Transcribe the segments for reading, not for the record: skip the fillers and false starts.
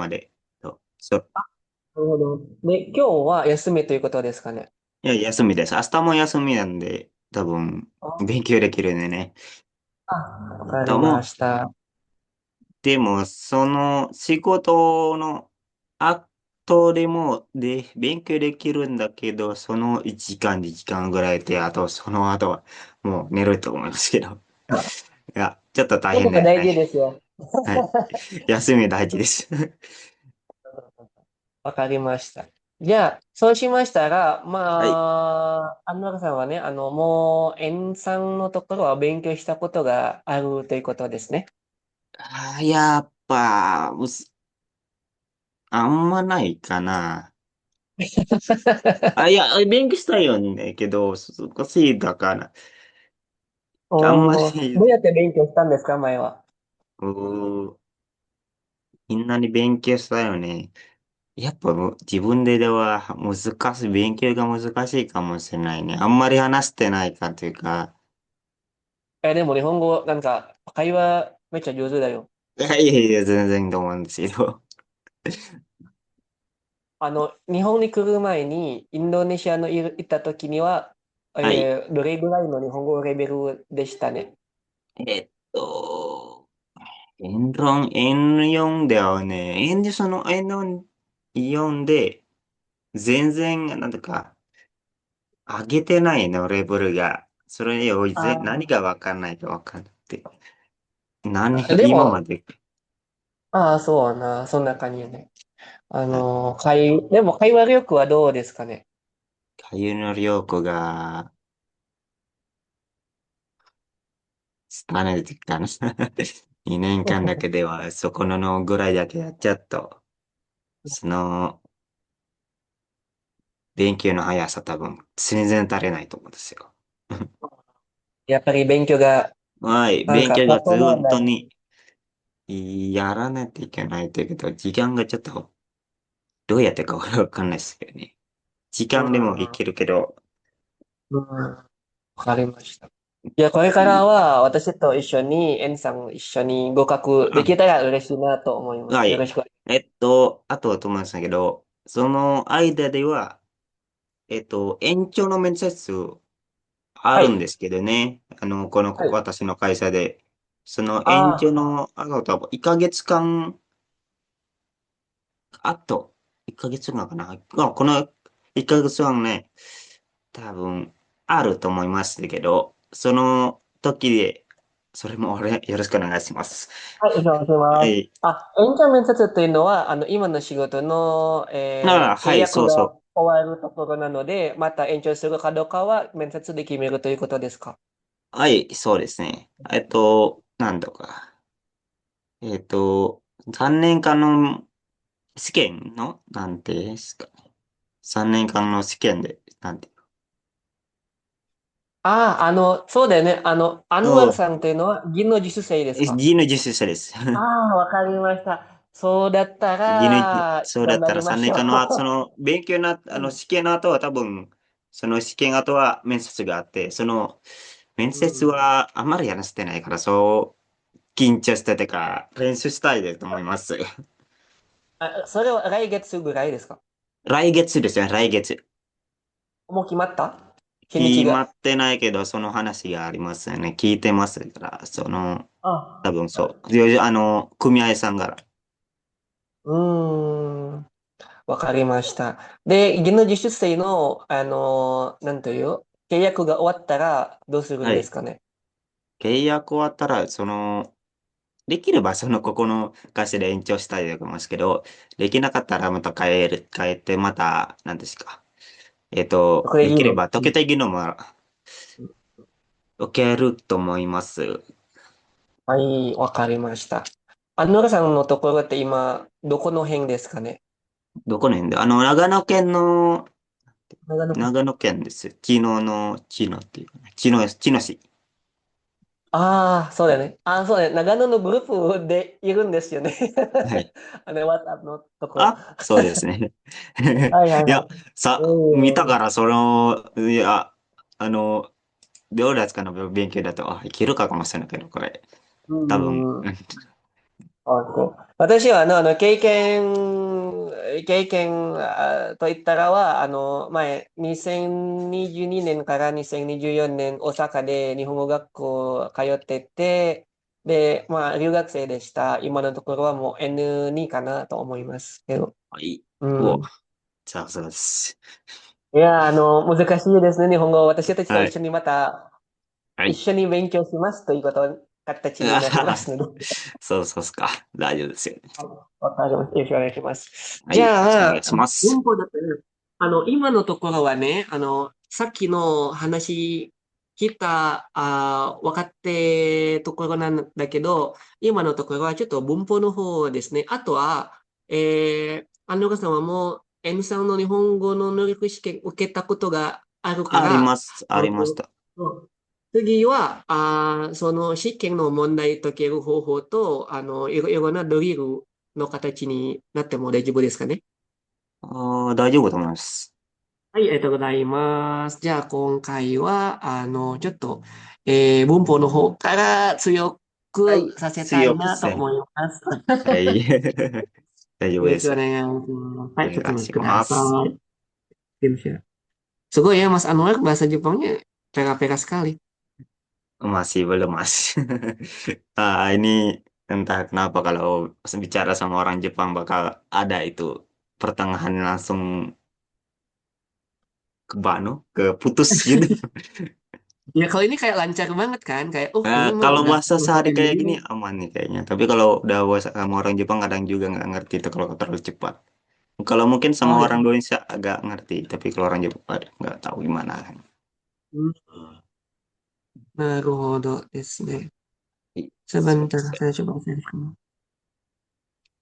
まで。そう。なるほど。で、今日は休みということですかね。いや、休みです。明日も休みなんで、多分、勉強できるんでね。わかりまもした。でも、その仕事の後でも、勉強できるんだけど、その1時間、2時間ぐらいで、あと、その後は、もう寝ると思いますけど。いや、ちょっと大そうとか大変だよね。事ですよ。はい。休み大事です。わかりました。じゃあ、そうしましたら、はい。アンナさんはね、もう、円さんのところは勉強したことがあるということですね。やっぱ、あんまないかな。いや、勉強したいよね、けど、少しだから、あんまおー、どうり、やって勉強したんですか、前は。うーみんなに勉強したよね。やっぱ自分では勉強が難しいかもしれないね。あんまり話してないかというか、でも日本語、なんか、会話めっちゃ上手だよ。いやいやいや、全然と思うんですけど。日本に来る前に、インドネシアの行った時には、はい。どれぐらいの日本語レベルでしたね。えっと、N4 だよね。その N4 で、全然、なんとか、上げてないの、レベルが。それより何がわかんないかわかんなくて。でも、今まで、そうな、そんな感じね。あでも会話力はどうですかね。かゆのりょうこが、スタネルかな。2年間だけでは、そこのぐらいだけやっちゃっと、その、勉強の速さ多分、全然足りないと思うんですよ。やっぱり勉強が、はい、なんか、勉強がずなんだ。本当にやらないといけないというけど、時間がちょっと、どうやってかわかんないですけどね。時う間でもいん、けるけど、うん、わかりました。いや、これからは私と一緒に、エンさん一緒に合格であ、きたら嬉しいなと思います。よろはい。しくお願いしあとはと思いましたけど、その間では、延長の面接あます。はい。るんですけどね。はい。私の会社で。その延長あの、多分1ヶ月間、あと、1ヶ月間かな。この1ヶ月間ね、多分、あると思いますけど、その時で、それもよろしくお願いします。はい、お願いします。はい。延長面接というのは、今の仕事の、契はい、約がそうそう。終わるところなので、また延長するかどうかは面接で決めるということですか？はい、そうですね。なんとか。3年間の試験の、なんてですかね。3年間の試験で、なんて。そうだよね。アンワルそう、さんというのは技能実習生ですか？技の実習者です。あわかりました。そうだったら、そうだったら頑張りま3しょう。年間の、その、勉強の、うん。試験の後は多分、その試験後は面接があって、その、面接うん。はあまりやらせてないから、そう、緊張しててか、練習したいですと思います。それは来月ぐらいですか？来月ですよ、来月。もう決まった日にちが。決まってないけど、その話がありますよね。聞いてますから、多あ、分そう。で組合さんが、うーん。わかりました。で、技能実習生の、なんという、契約が終わったらどうするんはい。ですかね。契約終わったら、できればここの会社で延長したいと思いますけど、できなかったらまた変えて、また、何ですか。できれこれいいの。ば溶けていくのも受けると思います。はい、わかりました。アンノラさんのところって今、どこの辺ですかね。どこの辺で長野県。長野県です。知能っていうかね、知能市。ああ、そうだよね。そうだね。長野のグループでいるんですよね。はい。WhatsApp のところ。そうですね。はいはいいや、はい。見たかおー、ら、いや、あの、両立かの勉強だと、いけるかもしれないけど、これ。う多分、ん。OK。私は経験といったらは、前、2022年から2024年、大阪で日本語学校通ってて、で、まあ、留学生でした。今のところはもう N2 かなと思いますけど。はい。お、うん。さすがです。いや、難しいですね、日本語。私たちとはい。一緒にまた、はい。一緒に勉強しますということ形になりまあははすので。そうそうっすか。大丈夫ですよね。わかります。よろしくお願いします。じはい。お願いゃあ、します。文法だったら、今のところはね、さっきの話、聞いた、分かってところなんだけど、今のところはちょっと文法の方ですね。あとは、安藤さんはもう N3 の日本語の能力試験受けたことがあるかありまら、す。あうんりました。次は、その試験の問題解ける方法と、いろんなドリルの形になっても大丈夫ですかね。大丈夫だと思います。はい、ありがとうございます。じゃあ、今回は、ちょっと、文法の方から強はい。くさせたい強くせん。なと思います。はい。大丈夫よろしくおですよ。願いします。はい、ちょっとおお願いし待ちくださます。い。Sungguh ya, Mas Anwar, bahasa Jepangnya peka-peka sekali. Masih belum, Mas. Ini entah kenapa kalau bicara sama orang Jepang bakal ada itu pertengahan langsung ke Bano, ke putus gitu. Ya, kalau ini kayak lancar banget kan, kayak, oh ini mah Kalau udah bahasa masuk sehari kayak dulu. gini aman nih kayaknya. Tapi kalau udah bahasa sama orang Jepang kadang juga nggak ngerti itu kalau terlalu cepat. Kalau mungkin sama Oh ya. orang Indonesia agak ngerti, tapi kalau orang Jepang aduh, nggak tahu gimana. なるほどですね。Ih, Sebentar, saya coba save.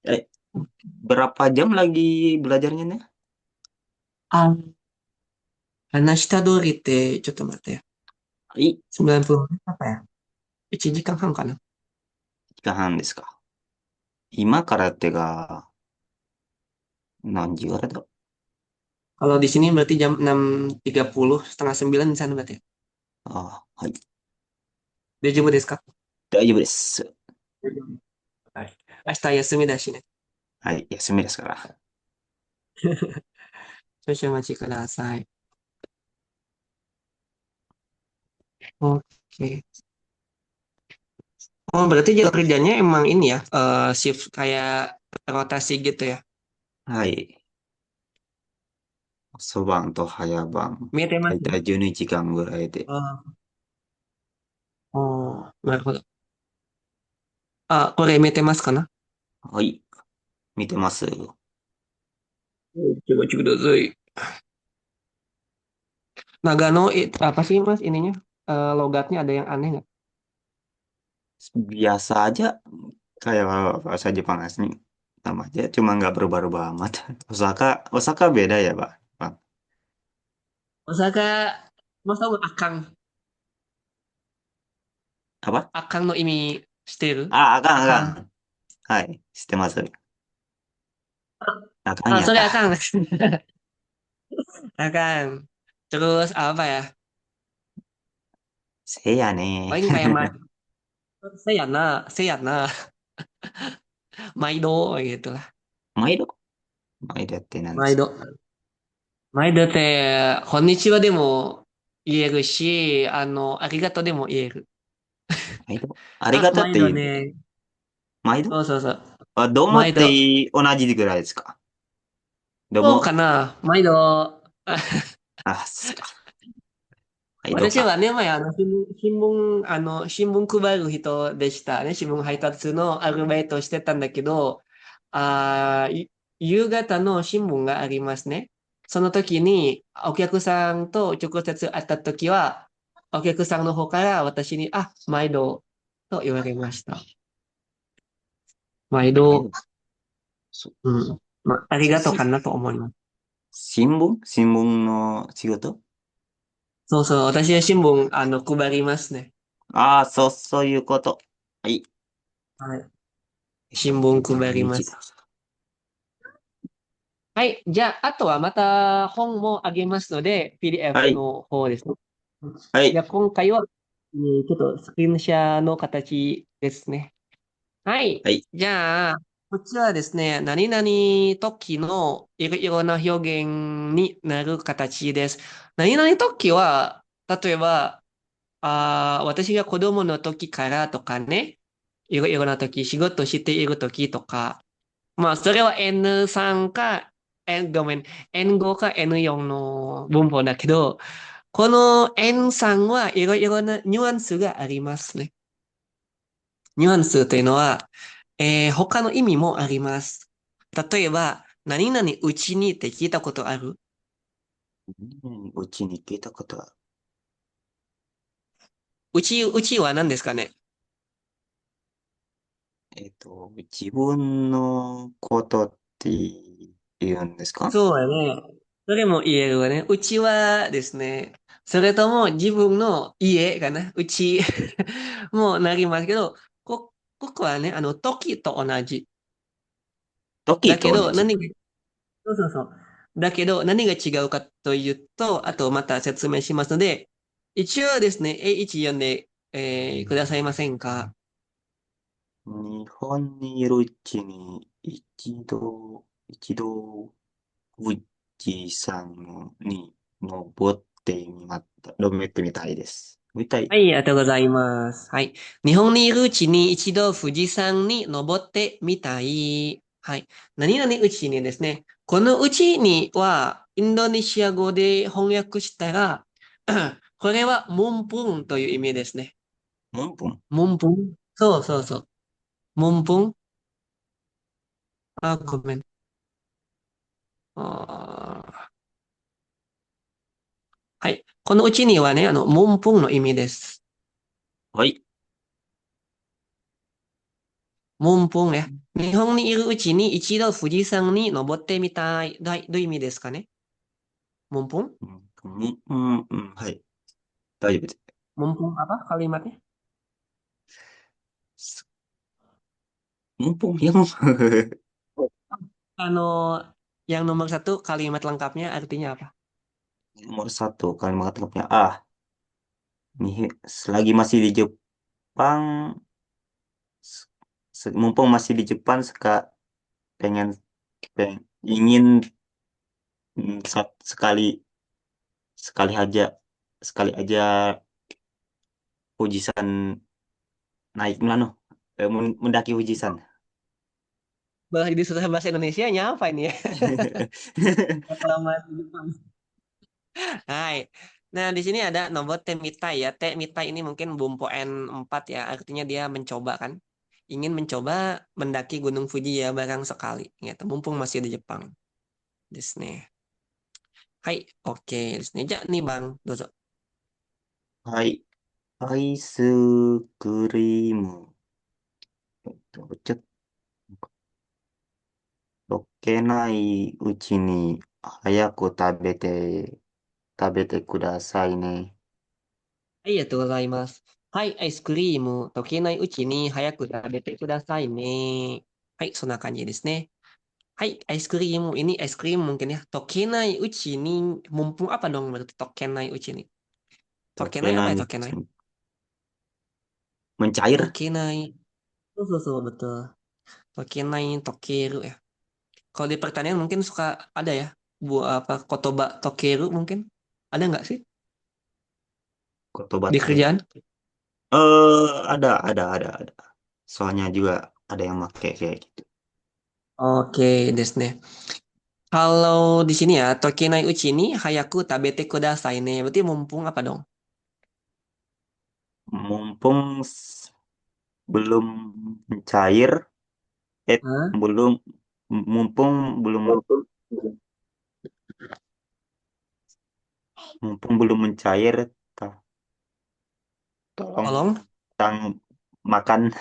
Eh, berapa jam lagi belajarnya nih? あ、話した通りって、ちょっと待ってよ。い、9分apa ya? 1時間半かな。時間半ですか。今からってが何時からだ？Kalau di sini berarti jam 6.30, setengah 9 di sana berarti. はい。大丈夫ですか？大丈夫です。大丈夫。はい。明日休みだしね。はい。休みですから。少々お待ちください。Oke. Oh, berarti jadwal kerjanya emang ini ya, shift kayak rotasi gitu ya. はい。遅番と早番。見えてます？だいたい12時間ぐらいで。ああ、なるほど。あ、これ見えてますかな？はい。見てます。Coba cek dulu. Nagano, apa sih Mas ininya? Logatnya ada yang aneh nggak? Biasa aja. Kayak bahasa Jepang asli. Sama aja. Cuma nggak berubah-ubah amat. Osaka beda ya, Pak? Pak. Osaka, Mas tahu nggak Akang? Apa? Akang no imi shiteru? Akang. あかん。はい。知ってます。あかん Ah, やっ sorry た。Akang. Akang. Terus apa ya? せやね。Paling kayak Seyana, Maido gitu lah. 毎度毎度って何ですか？ Maido. Maido って、こんにちはでも言えるし、ありがとうでも言える。毎度ありあ、がとうっ毎ていう。度ね。毎度そうそうそう。どうもって毎度。同じぐらいですか？どうそうかも。な毎度。そうか。毎度か。私はね、前、新聞配る人でしたね。新聞配達のアルバイトをしてたんだけど、夕方の新聞がありますね。その時に、お客さんと直接会った時は、お客さんの方から私に、あ、毎度と言われました。毎度、毎度。そ、うん。まあ、ありがとうかし、なと思います。新聞の仕事？そうそう、私は新聞、配りますね。そういうこと。はい。はい。新聞配りま日だ。す。はい。じゃあ、あとはまた本もあげますので、は PDF い。の方ですね。はい。じゃあ、今回は、ちょっとスクリーンシャーの形ですね。はい。はい。じゃあ、こっちはですね、何々時のいろいろな表現になる形です。何々時は、例えば、私が子供の時からとかね、いろいろな時、仕事している時とか、まあ、それは N3 か、ごめん、N5 か N4 の文法だけど、この N3 はいろいろなニュアンスがありますね。ニュアンスというのは、他の意味もあります。例えば、何々うちにって聞いたことある？うちに聞いたことは、うちは何ですかね？自分のことって言うんですか？そうだね。それも言えるわね。うちはですね、それとも自分の家かな。うちもなりますけど、ここはね、時と同じ。だ時けど、と同じ。そうそうそう。だけど、何が違うかというと、あとまた説明しますので、一応ですね、A1 読んで、くださいませんか？日本にいるうちに一度、富士山に登ってみまった、登ってみたいです。みたい。はい、ありがとうございます。はい。日本にいるうちに一度富士山に登ってみたい。はい。何々うちにですね、このうちには、インドネシア語で翻訳したら、これはムンプンという意味ですね。ムンプン。ムンプン。そうそうそう。ムンプン。ごめん。あはい。このうちにはね、ムンプンの意味です。はい。ムンプンね。日本にいるうちに一度富士山に登ってみたい。どういう意味ですかね？ムンプン。はい。大丈夫です。Mumpung apa kalimatnya? ムンプンyang Ano, yang nomor satu kalimat lengkapnya artinya apa? nomor satu kalimat lengkapnya. Nih, selagi masih di Jepang, mumpung masih di Jepang, pengen, ingin sekali sekali aja sekali aja Fujisan naik mana mendaki Fujisan. Bahasa di susah bahasa Indonesia-nya apa ini ya? Kelamaan di Jepang. Hai. Nah, di sini ada nomor temitai ya. Temitai ini mungkin bumpo N4 ya. Artinya dia mencoba kan. Ingin mencoba mendaki Gunung Fuji ya barang sekali. Gitu. Mumpung masih di Jepang. Disney. Hai. Oke. Disney. Ja nih Bang. Dozo. はい。アイスクリーム。ちょっと溶けないうちに早く食べてくださいね。ありがとうございます。はい、アイスクリーム、溶けないうちに早く食べてくださいね。はい、そんな感じですね。はい、アイスクリームini es krim mungkin ya. Tokenai uchi ni mumpung apa dong berarti tokenai uchi ni? 溶け Tokenai な apa い ya うち tokenai? にmencair. Tokenai. So, betul. Tokenai, tokeru ya. Kalau di pertanian mungkin suka ada ya. Buat apa? Kotoba tokeru mungkin. Ada nggak sih Kotoba di Tokeru. kerjaan? Ada. Soalnya juga ada yang pakai kayak gitu. Oke, Desne. Kalau di sini ya, Tokinai uchi ni hayaku tabete kudasai ne. Berarti mumpung apa dong? Mumpung belum mencair, eh Hah? belum mumpung belum mumpung belum mencair, tolong Tolong. tang makan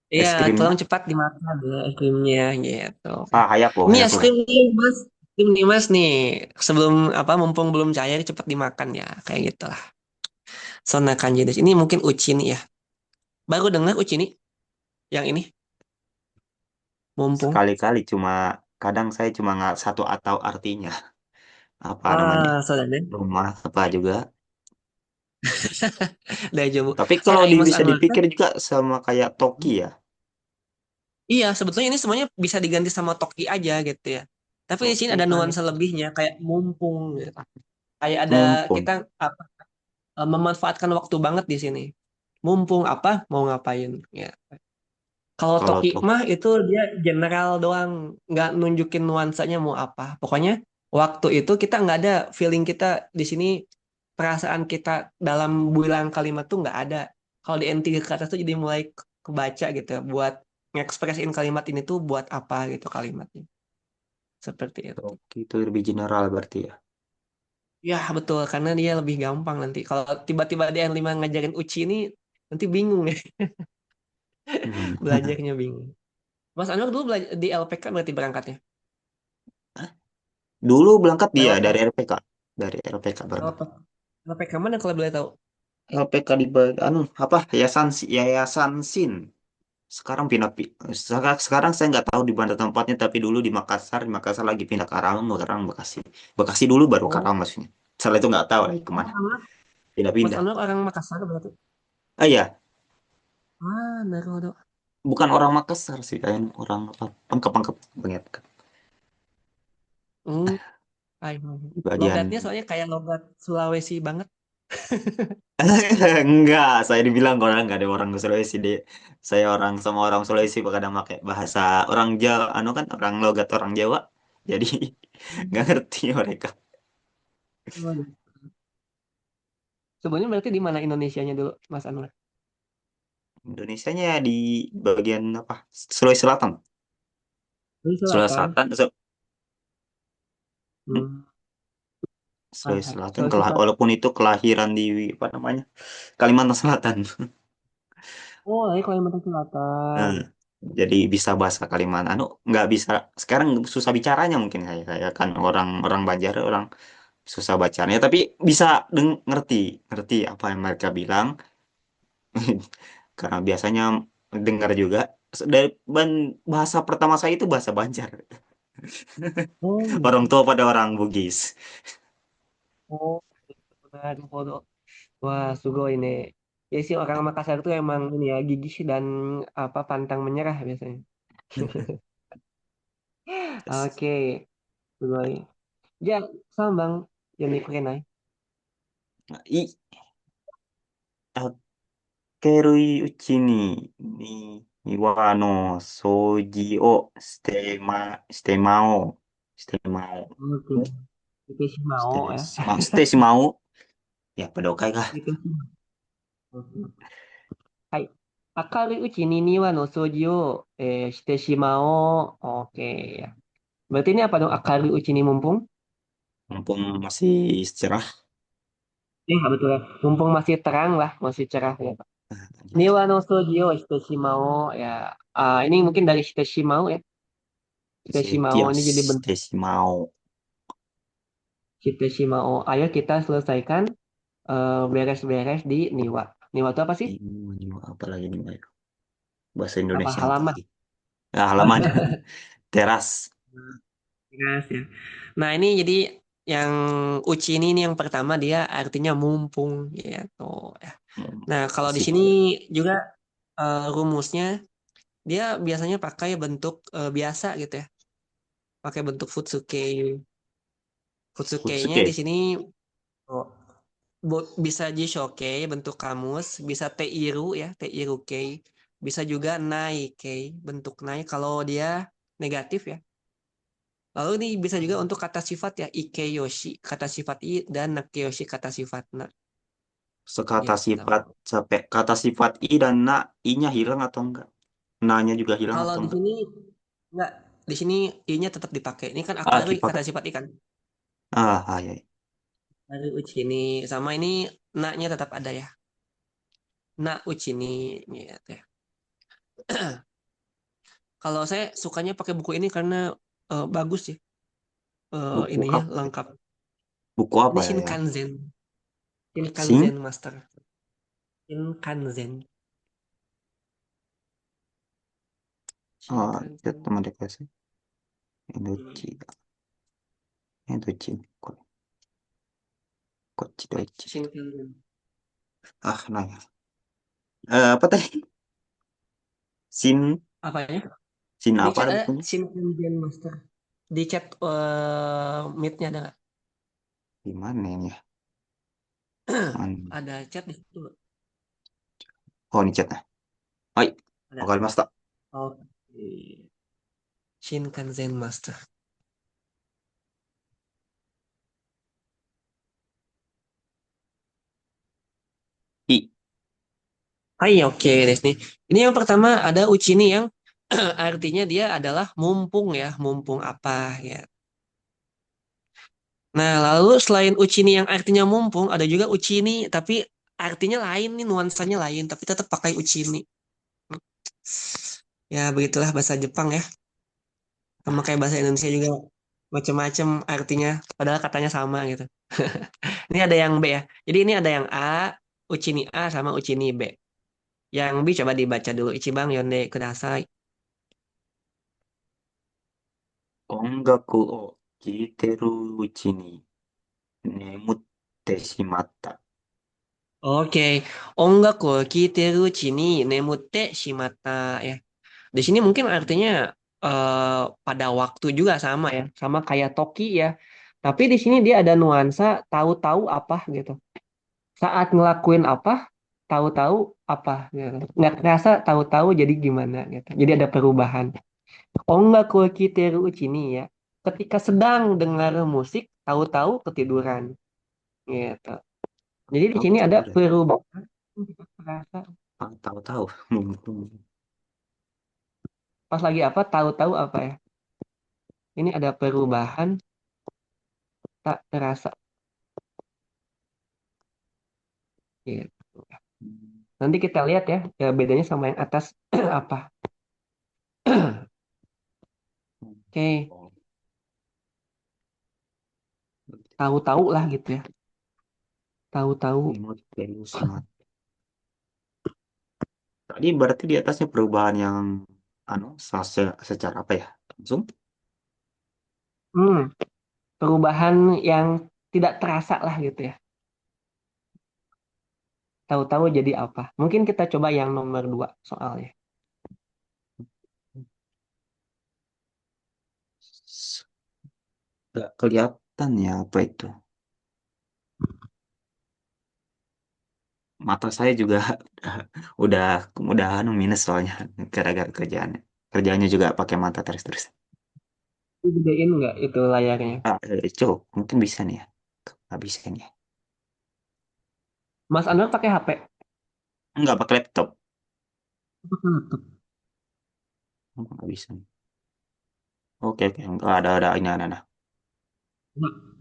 Iya, es krimnya. tolong cepat dimakan ya es krimnya gitu. Oke. Ini es Hayaku. krim nih, Mas. Es krim nih, Mas nih. Sebelum apa mumpung belum cair cepat dimakan ya. Kayak gitu lah. Sona kanji desu. Ini mungkin uchi nih ya. Baru dengar uchi nih yang ini. Mumpung. Sekali-kali kadang saya cuma nggak satu atau artinya apa namanya Sudah deh. rumah apa juga. Dah coba. Tapi Saya kalau Aimas bisa Anwar. dipikir juga sama kayak Toki ya. Iya, sebetulnya ini semuanya bisa diganti sama toki aja gitu ya. Tapi di sini Oke ada kan, nuansa lebihnya kayak mumpung gitu. Kayak ada mumpung. kita apa, memanfaatkan waktu banget di sini. Mumpung apa mau ngapain ya. Kalau Kalau toki tuh, mah itu dia general doang, nggak nunjukin nuansanya mau apa. Pokoknya waktu itu kita nggak ada feeling kita di sini, perasaan kita dalam bilang kalimat tuh nggak ada. Kalau di N3 ke atas tuh jadi mulai kebaca gitu ya, buat ngekspresiin kalimat ini tuh buat apa gitu kalimatnya. Seperti itu. Toki itu lebih general berarti ya. Ya betul, karena dia lebih gampang nanti. Kalau tiba-tiba di N5 ngajarin uci ini, nanti bingung ya, Hmm. belajarnya bingung. Mas Anwar dulu belajar di LPK berarti berangkatnya? Dulu berangkat dia Lewat dari LPK. Dari LPK berangkat. lewat LPK mana kalau boleh tahu? LPK di anu apa Yayasan Sin. Sekarang sekarang saya nggak tahu di mana tempatnya tapi dulu di Makassar lagi pindah ke Karawang, sekarang Bekasi. Bekasi dulu baru Oh, Karawang maksudnya. Setelah itu nggak tahu lagi oh, kemana. Mas Pindah-pindah. Anwar orang Makassar berarti? Ah iya, Ah, Naruto. bukan orang Makassar sih, kayak orang apa? Pangkep-pangkep banget. Hmm, ay, logatnya Bagian soalnya kayak logat Sulawesi banget. enggak, saya dibilang orang nggak ada orang Sulawesi deh. Saya orang sama orang Sulawesi kadang pakai bahasa orang Jawa, anu kan orang logat orang Jawa. Jadi nggak ngerti mereka. Oh, sebenarnya berarti di mana Indonesianya dulu, Mas Anwar? Indonesianya di bagian apa? Sulawesi Selatan. Di Sulawesi selatan. Selatan, hmm, Hmm. Sulawesi Ah, Selatan, Sulawesi Selatan. walaupun itu kelahiran di apa namanya Kalimantan Selatan. Oh, ini Kalimantan Selatan. Nah, jadi bisa bahasa Kalimantan. Anu nggak bisa sekarang susah bicaranya mungkin saya kan orang orang Banjar orang susah bacanya tapi bisa ngerti ngerti apa yang mereka bilang karena biasanya dengar juga dari bahasa pertama saya itu bahasa Banjar. Oh, Orang gitu. tua pada orang Bugis. Oh, benar. Wah, sugoi ini. Ya sih orang Makassar tuh emang ini ya gigih dan apa pantang menyerah biasanya. Oke, sugoi. Ya, sambang Yoni Kurenai. I Akerui uchi ni wa soji o Oke, itu sih mau ya. shite shimau ya padokai kah? Itu sih. Oke. Hai. Akari uchi ni niwa no soji o shite shimao. Oke ya. Berarti ini apa dong akari uchi ni mumpung? Mumpung masih cerah. Iya betul ya. Mumpung masih terang lah, masih cerah ya. Nah, gitu. Niwa no soji o shite shimao ya. Ah, ini mungkin dari shite shimao ya. Shite shimao Setias ini jadi bentuk shite shimau. shite shimao. Ayo kita selesaikan beres-beres di Niwa. Niwa itu apa sih? Ini apa lagi nih Ayo? Bahasa Apa Indonesia apa halaman? lagi? Nah, halaman teras. Yes, ya. Nah, ini jadi yang uci ini yang pertama dia artinya mumpung gitu ya. Nah, kalau di sini Sip. juga rumusnya dia biasanya pakai bentuk biasa gitu ya. Pakai bentuk futsuke. Futsuke-nya Futsuke. di sini oh, bisa jishoke bentuk kamus, bisa teiru ya, teiruke, bisa juga naike bentuk nai kalau dia negatif ya. Lalu ini bisa juga untuk kata sifat ya, ikeyoshi kata sifat i dan nakeyoshi kata sifat na. Sekata Gitu. sifat sampai kata sifat i dan na, i-nya hilang atau enggak? Na-nya juga hilang Kalau atau di enggak? sini enggak, di sini i-nya tetap dipakai. Ini kan Ah, akaru kata dipakai. sifat i kan. Ya. Akaru uchi ini sama ini na-nya tetap ada ya. Na uchi ini gitu ya. Kalau saya sukanya pakai buku ini karena bagus ya. Buku Ininya apa? lengkap. Buku Ini apa ya yang Shinkansen. sing? Shinkansen Master. Shinkansen. Ah, ya Shinkansen. teman dikasih. Indochi. Indochi. Kochi Hai, Doichi. Shinkansen. Nanya. Apa tadi? Sin Apanya? Sin Di apa chat ada bukunya? Shinkansen Master. Di chat meet-nya ada nggak? Di mana ini ya? Mana? Ada chat di situ. Oh, ini chatnya. Hai, Ada. wakarimashita. Oke. Shinkansen Master. い。Hai, oke, Desni. Ini yang pertama ada Uchini yang artinya dia adalah mumpung ya, mumpung apa ya. Nah, lalu selain Uchini yang artinya mumpung, ada juga Uchini tapi artinya lain nih, nuansanya lain, tapi tetap pakai Uchini. Ya, begitulah bahasa Jepang ya. Sama kayak bahasa Indonesia juga macam-macam artinya, padahal katanya sama gitu. Ini ada yang B ya. Jadi ini ada yang A, Uchini A sama Uchini B. Yang B coba dibaca dulu. Ichiban yonde kudasai. 音楽を聴いてるうちに眠ってしまった。Oke, ongaku kiteru chini nemute shimata ya. Di sini mungkin artinya pada waktu juga sama ya, sama kayak toki ya. Tapi di sini dia ada nuansa tahu-tahu apa gitu. Saat ngelakuin apa, tahu-tahu apa gitu. Nggak kerasa tahu-tahu jadi gimana gitu. Jadi ada perubahan. Ongaku kiteru chini ya. Ketika sedang dengar musik, tahu-tahu ketiduran gitu. Jadi di Tahu sini ada tiduran. perubahan yang kita terasa. Ah, tahu-tahu. Pas lagi apa, tahu-tahu apa ya. Ini ada perubahan tak terasa. Gitu. Nanti kita lihat ya, ya bedanya sama yang atas apa. Oke, tahu-tahu lah gitu ya. Tahu-tahu. 眠ってしまった。Tadi berarti di atasnya perubahan yang secara apa ya? Langsung? Hmm, perubahan yang tidak terasa lah gitu ya. Tahu-tahu jadi apa. Mungkin kita coba yang nomor dua soalnya. Nggak kelihatan ya apa itu. Mata saya juga udah udah minus soalnya gara-gara kerjaannya. Kerjaannya juga pakai mata terus-terus. Gedein nggak itu layarnya? Ah, coba mungkin bisa nih ya. Nggak bisa nih ya. Mas Anwar pakai HP? Nggak pakai laptop. Pakai laptop. Nggak bisa nih. Oke, oke. Nggak ada. Ini ada. Nggak.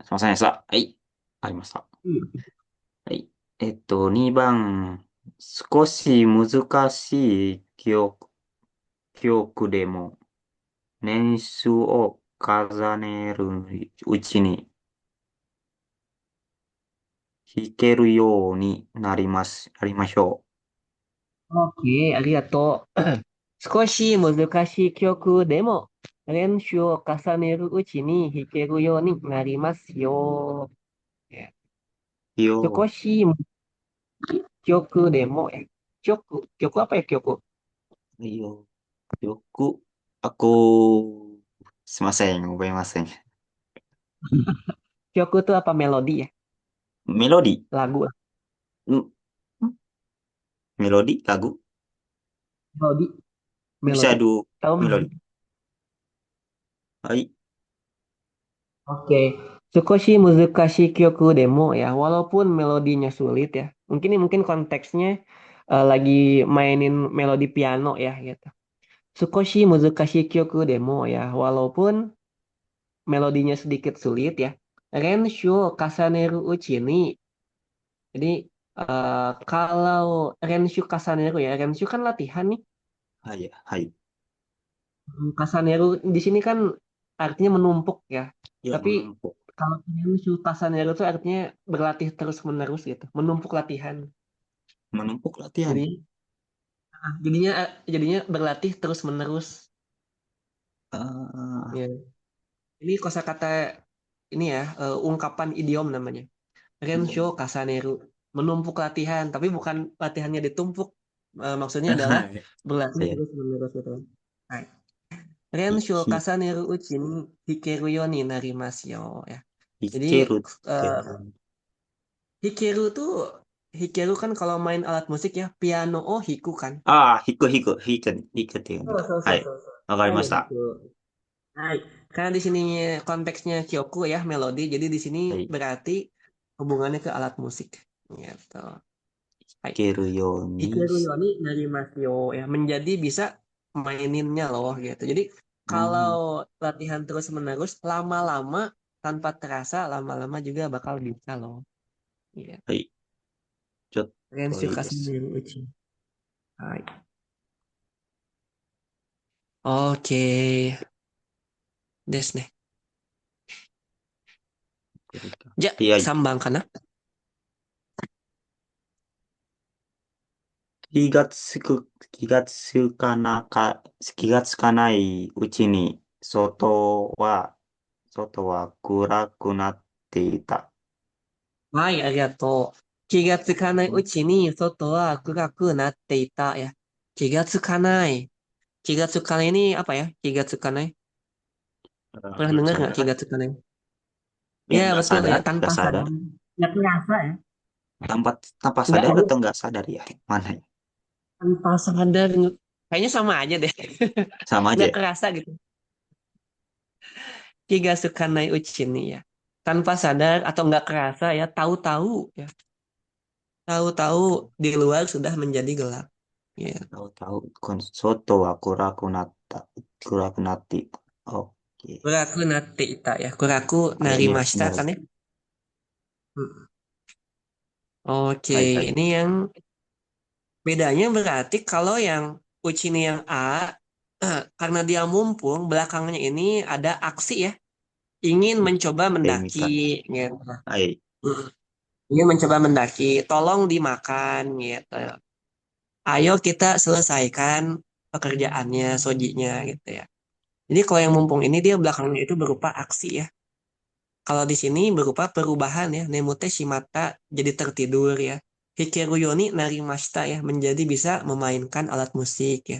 すいませんでした。はい。ありました。Hmm. はい。2番。少し難しい記憶でも年数を重ねるうちに弾けるようになりましょ Oke, arigato. 少し難しい曲でも練習を重ねるうちに弾けるようになりますよ。う。少し難しい曲でも、曲apa ya 曲? Yo, yoku, aku, すいません、覚えません。Kyoku itu apa melodi ya? メロディ、Lagu lah. んメロディラグ Melodi, bisa melodi. du Tahu メロディ melodi? はい。Oke. 少し難しい曲でもya, walaupun melodinya sulit ya. Mungkin konteksnya lagi mainin melodi piano ya gitu. 少し難しい曲でもya, walaupun melodinya sedikit sulit ya. Renshu kasaneru uchi ni. Jadi kalau Renshu kasaneru ya, Renshu kan latihan nih. はい、はい。Kasaneru di sini kan artinya menumpuk ya. いや、Tapi うん、kalau Renshu kasaneru itu artinya berlatih terus-menerus gitu, menumpuk latihan. menumpuk latihan. Jadi jadinya jadinya berlatih terus-menerus. Ah, Ya. Ini kosakata ini ya, ungkapan idiom namanya. iya. Rensho Kasaneru. Menumpuk latihan, tapi bukan latihannya ditumpuk. Maksudnya adalah berlatih Iya. terus menerus gitu. Nah, Rensho ひ、重ねるうちに弾けるようになりますよ. Ya. 弾け Jadi るって、hikeru tuh hikeru kan kalau main alat musik ya piano oh hiku kan. ああ、弾くっていう意味そうか。そうそうそはい。うそう。わかりま Hanya した。hiku. Hai, karena di sini konteksnya kyoku ya melodi, jadi di sini はい。berarti hubungannya ke alat musik. Gitu. 弾 Hai, けるように hikeru し、yoni narimasu yo ya menjadi bisa maininnya loh gitu. Jadi あ kalau あ、latihan terus menerus lama-lama tanpa terasa lama-lama juga bakal bisa loh. Iya. はい。ちょっと Renshu いいです。Kasumi Uchi. Hai. Oke, des nih. これか。じゃ、はい。3番かな。気がつかないうちに、外は暗くなっていた。はい、ありがとう。気がつかないうちに外は暗くなっていたya. 気がつかない. 気がつかない ini apa ya? 気がつかない. Pernah Belum dengar nggak 気 sadar. がつかない? Ya, Ya, nggak betul ya. sadar, Tanpa nggak sadar. sadar. Nggak terasa ya. Tanpa Nggak, sadar atau nggak sadar ya? Mana ya? tanpa sadar. Kayaknya sama aja deh. Sama aja Nggak ya? kerasa gitu. Kiga sukanai uchi nih ya. Tanpa sadar atau nggak kerasa ya. Tahu-tahu ya. Tahu-tahu di luar sudah menjadi gelap. Ya. Tahu-tahu, soto wa kuraku natti. Oke. Kuraku nate ita ya. Kuraku Kayak mirip narimashita benar. kan ya. Hmm. Oke, Hai, hai. ini yang bedanya berarti kalau yang uchi ini yang A, karena dia mumpung, belakangnya ini ada aksi ya. Ingin mencoba mendaki Demikan. gitu. Hai. Hmm. Ingin mencoba mendaki, tolong dimakan gitu. Ayo kita selesaikan pekerjaannya, sojinya gitu ya. Jadi kalau yang mumpung ini dia belakangnya itu berupa aksi ya. Kalau di sini berupa perubahan ya. Nemute shimata jadi tertidur ya. Hikeru yoni narimashita ya. Menjadi bisa memainkan alat musik ya.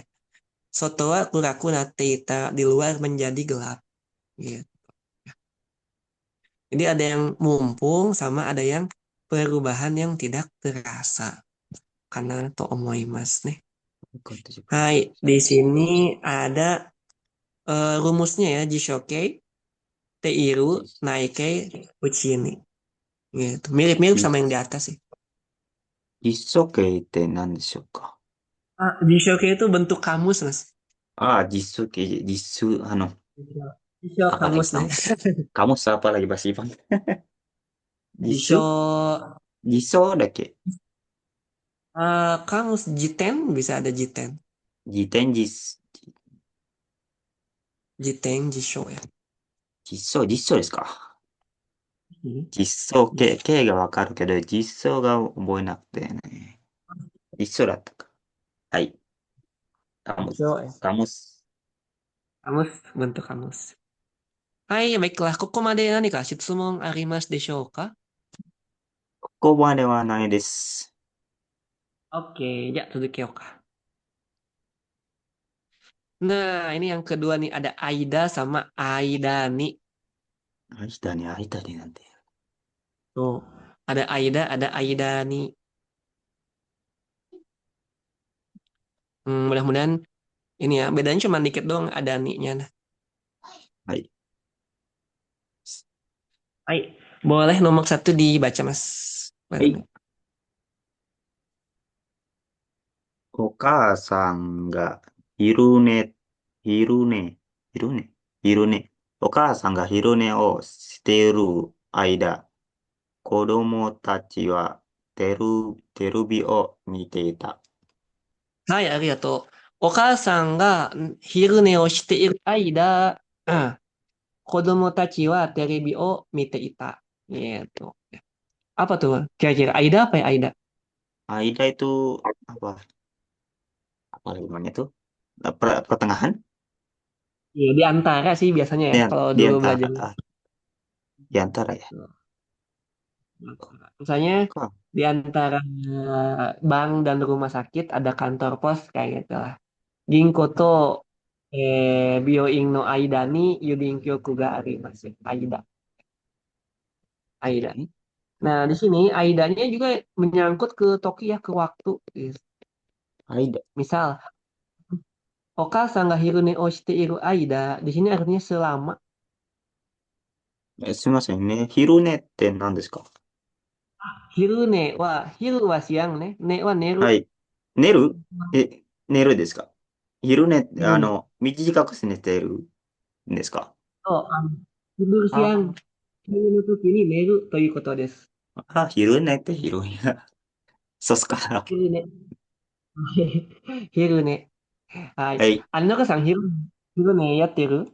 Soto wa kuraku nateita di luar menjadi gelap. Gitu. Jadi ada yang mumpung sama ada yang perubahan yang tidak terasa. Karena to omoimasu nih. Hai, di sini ada rumusnya ya, Jishoke, Teiru, Naike, Uchini. Gitu. Mirip-mirip sama yang di atas sih. 実素形って何でしょうか？ Ah, Jishoke itu bentuk kamus, Mas. ああ、Jisho apa lagi kamus nih. kamus apa lagi bahasa Jepang? Jisho 実装だっけ？kamus Jiten bisa ada Jiten. 自転実、Jiten, Jisho ya. 実装ですか？Hmm. 形がわかるけど、実装が覚えなくてね。実装だったか。はい。Jisho ya. カモス。Kamus, bentuk kamus. Hai, baiklah. ここまで何か質問ありますでしょうか？ここまではないです。Oke, ya続けようか. Nah, ini yang kedua nih ada Aida sama Aidani. 会いたねなんて。Tuh, ada Aida, ada Aidani. Mudah-mudahan ini ya, bedanya cuma dikit doang ada ni-nya. Nah. はい。Hai, boleh nomor satu dibaca, Mas. はい。お母さんが昼寝、昼寝、昼寝、昼寝。お母さんが昼寝をしている間、子供たちはテレビを見ていた。はい、ありがとう。お母さんが昼寝をしている間、子供たちはテレビを見ていた. Gitu. Apa tuh? Kira-kira Aida apa ya Aida? Aida itu apa? Apa namanya tuh? Pertengahan? Iya, di antara sih biasanya ya kalau Di dulu antara, belajar. di antara ya. Misalnya Kok? di antara bank dan rumah sakit ada kantor pos kayak gitu lah. Ginko to 病院の間に郵便局があります。Aida. Eh, Nah, di sini Aidanya juga menyangkut ke Toki ya, ke waktu. Aida. Misal, Oka sangga hiru ne oshite iru Aida. Di sini artinya selama. すみませんね。昼寝って何ですか？ Hiru wa siang ne, ne wa neru. はい。寝る寝るですか？昼寝って、Hiru ne. 短く寝てるんですか？ Oh, tidur あ siang. Hiru no toki ni neru ということです。あ、昼寝って広いな。そうっすか。昼寝。昼寝。はい。はい。あ、中さん、昼寝やってる？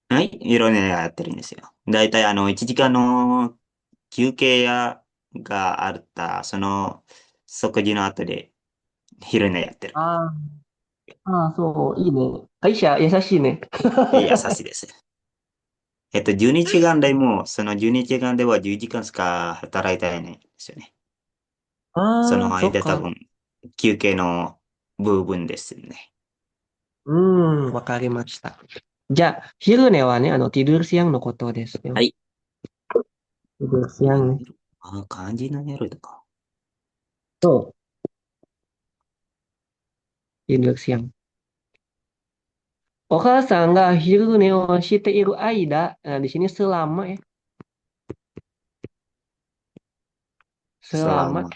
はい。昼寝やってるんですよ。だいたい1時間の休憩があった、その食事の後で昼寝やってる。ああ、そう、いいね。会社優しいね。優しいです。12時間でも、その12時間では10時間しか働いてないんですよね。そああ、のそっか。間多分、休憩の部分ですね。わかりました。じゃあ、昼寝はね、tidur siang のことですよ。はい。tidur siang ね。漢字の寝るとか。そう、tidur siang。お母さんが昼寝をしている間、di sini selama ya, selama selama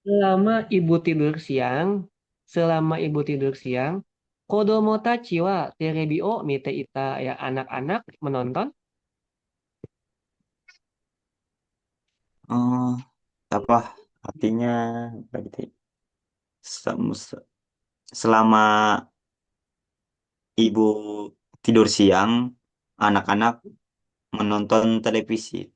selama ibu tidur siang, selama ibu tidur siang, kodomo tachi wa terebi o mite ita ya anak-anak menonton. eh, apa artinya berarti selama ibu tidur siang, anak-anak menonton televisi.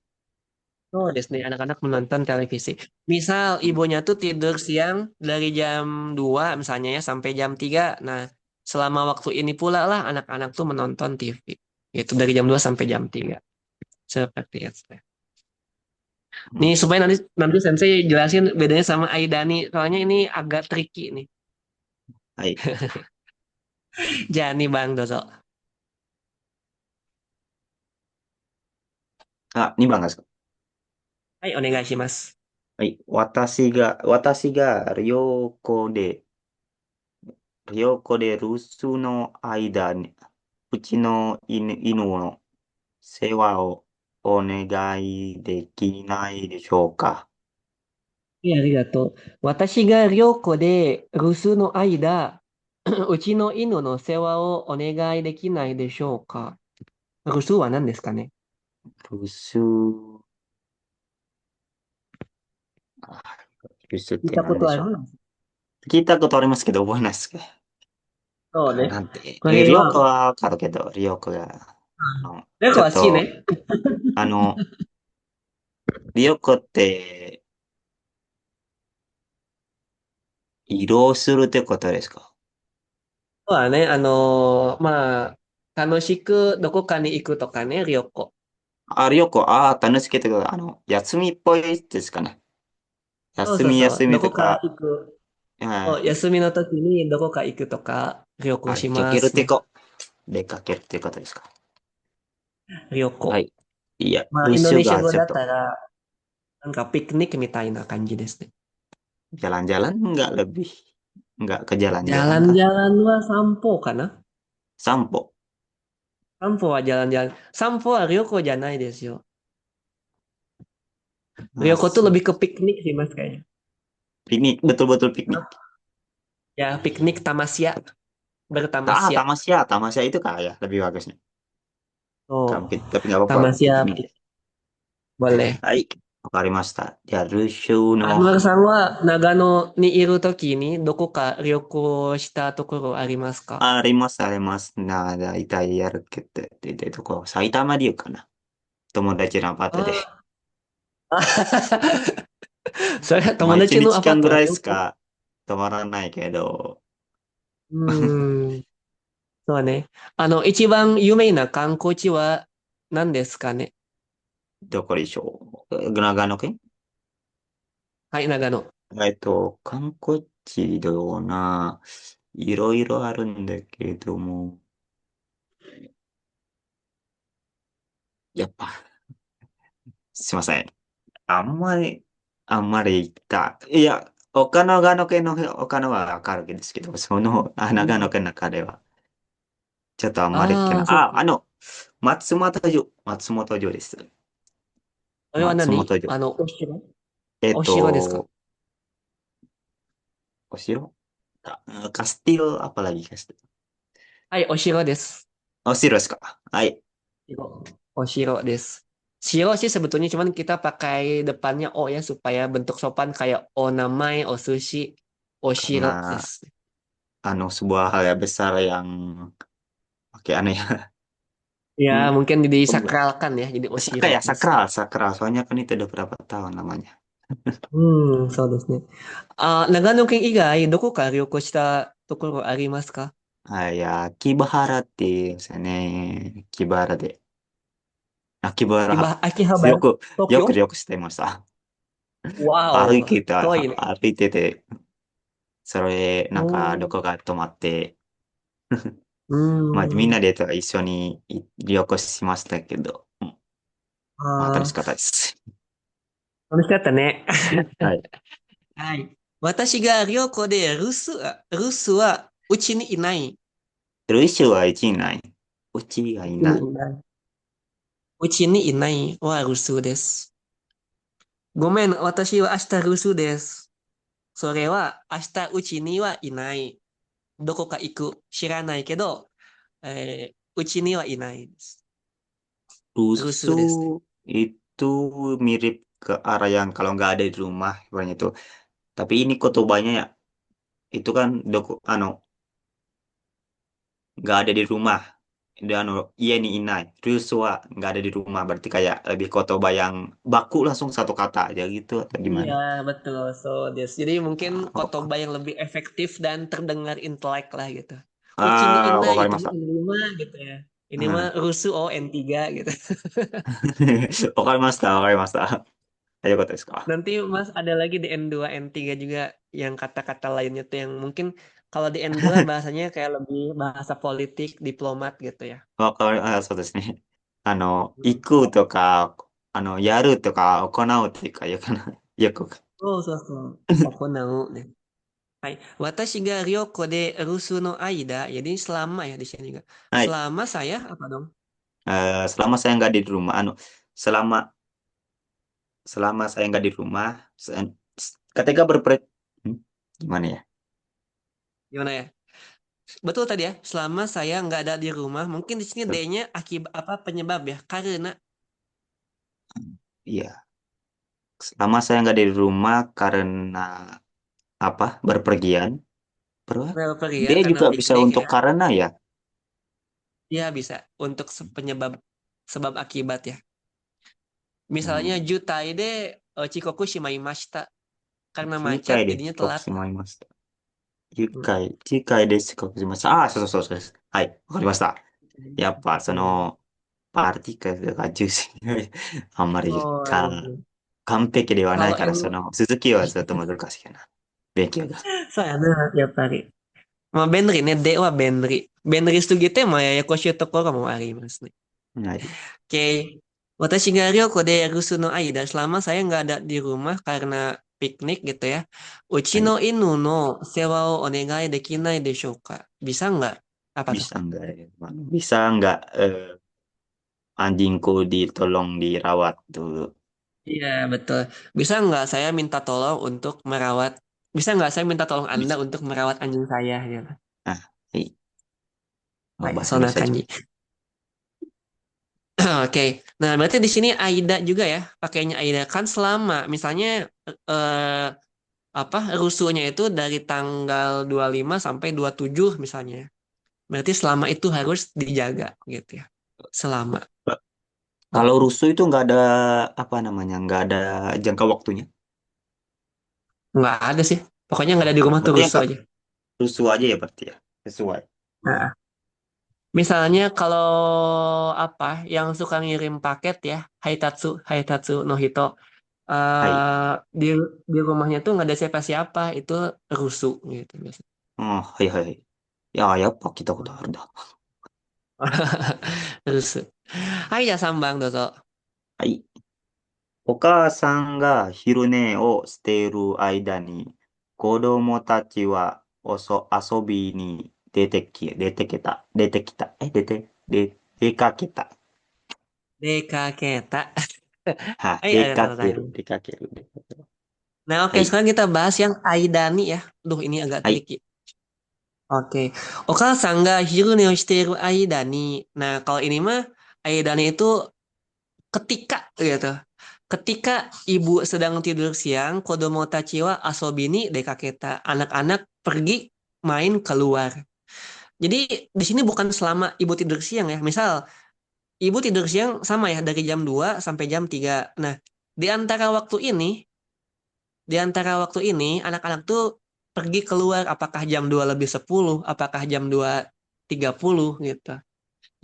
Oh, Disney anak-anak menonton televisi. Misal ibunya tuh tidur siang dari jam 2 misalnya ya sampai jam 3. Nah, selama waktu ini pula lah anak-anak tuh menonton TV. Itu dari jam 2 sampai jam 3. Seperti itu. Hmm, Nih, supaya nanti nanti Sensei jelasin bedanya sama Aidani. Soalnya ini agak tricky nih. はい。Jani Bang Dozo. あ、2番ですか？はい、お願いします。はい。私が横で留守の間に、うちの犬の世話をお願いできないでしょうか？はい、ありがとう。私が良子で留守の間、うちの犬の世話をお願いできないでしょうか？留守は何ですかね？留守、あ留守って聞いたことある？何でしょう？聞いたことありますけど、覚えないですけど。そうね。なんて、りょうここれは、はわかるけど、りょうこが、ちょっ猫は好きと、ね。あの、りょうこって、移動するってことですか？そうだね。まあ、楽しくどこかに行くとかね、旅行。りょうこ、楽しけてください。休みっぽいですかね。そうそうそう。休みどこかとか、行く。はい。そう休みの時にどこか行くとか、旅行し出かけますね。出かけるってことですか？旅行。はい。いや、まあ、ルーインドネシア語だシュがちょっと、ったら、なんかピクニックみたいな感じですね。jalan-jalan nggak ke jalan-jalan kah? Jalan-jalan wa sampo ka na? Sampo. Sampo wa jalan-jalan. Sampo wa ryoko janai desu yo. Ryoko tuh Masuk. lebih ke piknik sih mas kayaknya. Piknik, betul-betul piknik. Ya, piknik tamasya, bertamasya. Tamasya itu kayak lebih bagusnya. Oh, Tapi nggak apa-apa, tamasya piknik. boleh. はい。わかりました。じゃあ、ルシュの、Anwar さんは長野にいるときにどこか旅行したところありますか？あります、あります。だいたいやるけど、で、どこ、埼玉で言うかな。友達のアパートで。ああ。それはまあ、友達一のアパート日間ぐらいはどこ？しか泊まらないけど、うーん。そうね。一番有名な観光地は何ですかね？どこでしょう。長野県。はい、長野。観光地だような、いろいろあるんだけども、やっぱ、すいません。あんまりいや、他の長野県の他のはわかるんですけど、その、長野うん。県の中では、ちょっとあんまり行ってない。ああ、そっか。松本城です。それは松本城。お城えっお城ですか？と、お城カスティロ、アパラギカスティロ。はい、お城です。お城ですか？はい。Shiro. Oh, Shiro des. Shiro sih sebetulnya cuman kita pakai depannya O ya supaya bentuk sopan kayak Onamai, Osushi, Oshiro Karena, des. sebuah hal yang besar yang, oke aneh ya. Ya, Hmm, mungkin disakralkan ya jadi Oshiro kayak des. sakral. Soalnya kan itu udah berapa tahun namanya. そうですね。長野県以外、どこか旅行したところありますか？いや、秋葉原って言うんですよね。秋葉原で。秋葉原、秋葉原、よく、東京。よくよくしてました。わお、歩いてた、遠いね。歩いてて、それ、うなんか、どーん。こが泊まって、うまあ、みんーん。なで一緒に旅行しましたけど、まあ、楽しかったあです。楽しかったね。はい。はい。私が旅行で留守はうちにいない。ルイシュはいない。うちがうちいない。にいない。うちにいないは留守です。ごめん、私は明日留守です。それは明日うちにはいない。どこか行く。知らないけど、うちにはいないです。留守ですね。Rusuh itu mirip ke arah yang kalau nggak ada di rumah, sebenarnya itu. Tapi ini kotobanya ya, itu kan nggak ada di rumah. Dan iya nih inai. Rusua nggak ada di rumah, berarti kayak lebih kotoba yang baku langsung satu kata aja gitu atau Iya, gimana? betul. So, jadi mungkin Oh, kotoba yang lebih efektif dan terdengar intelek lah gitu. Uci ni ina itu mah わかりました。ini mah gitu ya. Ini う mah ん。rusu oh N3 gitu. わかりました、わかりました。よかったですか？ Nanti Mas ada lagi di N2, N3 juga yang kata-kata lainnya tuh yang mungkin kalau di N2 bahasanya kayak lebih bahasa politik, diplomat gitu ya. そうですね。行くとか、やるとか、行うっていうか、よくな、よく。Oh, so, so. Okonau deh. Hai. Watashi ga ryoko de rusu no aida. Jadi selama ya di sini juga. はい。Selama saya apa dong? Selama saya nggak di rumah, selama selama saya nggak di rumah, ketika Hmm, gimana ya? Gimana ya? Betul tadi ya. Selama saya nggak ada di rumah, mungkin di sini Sel- D-nya akibat apa penyebab ya? Karena Iya, selama saya nggak di rumah karena apa? Berpergian, pergian dia karena juga bisa piknik untuk ya. karena ya. Dia bisa untuk penyebab sebab akibat ya. Misalnya Hmm. jutai de chikoku shimaimashita. Karena 9 macet 回でjadinya 帰国 telat. してまいりました。10 Hmm. 回、10回で帰国しました。ああ、そうです。はい、わかりました。やっぱ、Hmm. パーティー会が重視にあんまり Oh iya. 完璧ではない Kalau から、emang 続きはずっと難しいな。勉強が。sana tiap hari. Ma Benri ne de wa Benri. Benri sugite ma ya koshi tokoro mo arimasu ne. はい。Oke. Watashi ga ryoko de yarusu no aida. Selama saya nggak ada di rumah karena piknik gitu ya. Uchi はい。no inu no sewa o onegai dekinai deshou ka? Bisa nggak? Apa tuh? Bisa nggak ya? Bisa nggak anjingku ditolong dirawat dulu? Iya, betul. Bisa nggak saya minta tolong untuk merawat, bisa nggak saya minta tolong Anda Bisa. untuk merawat anjing saya gitu. Nah, Baik, bahasa Sona Indonesia aja. Kanji. Oke. Nah, berarti di sini Aida juga ya, pakainya Aida kan selama misalnya eh apa rusuhnya itu dari tanggal 25 sampai 27 misalnya. Berarti selama itu harus dijaga gitu ya. Selama. Kalau rusuh itu nggak ada apa namanya, nggak ada jangka waktunya. Nggak ada sih. Pokoknya nggak ada di rumah tuh Berarti yang rusuh aja. rusuh aja ya berarti ya. Sesuai. Nah, misalnya kalau apa yang suka ngirim paket ya, Haitatsu no Hito, はい。di di rumahnya tuh nggak ada siapa-siapa, itu rusuh gitu biasanya. はいはいはい。いやー、やっぱ聞いたことあるな。Rusuh. はい、じゃあ3番どうぞ。はい。お母さんが昼寝をしている間に、子供たちは遊びに出てきた、出かけた。出かけた。ははい, あ出りがとうございます。出かける。Nah, oke,はい。sekarang kita bahas yang Aidani ya. Duh, ini agak はい。tricky. Oke. Okasan ga hiru ne o shiteru Aidani. Nah, kalau ini mah Aidani itu ketika gitu. Ketika ibu sedang tidur siang, kodomo tachi wa asobi ni dekaketa. Anak-anak pergi main keluar. Jadi di sini bukan selama ibu tidur siang ya. Misal ibu tidur siang sama ya dari jam 2 sampai jam 3. Nah, di antara waktu ini anak-anak tuh pergi keluar apakah jam 2 lebih 10, apakah jam 2:30 gitu.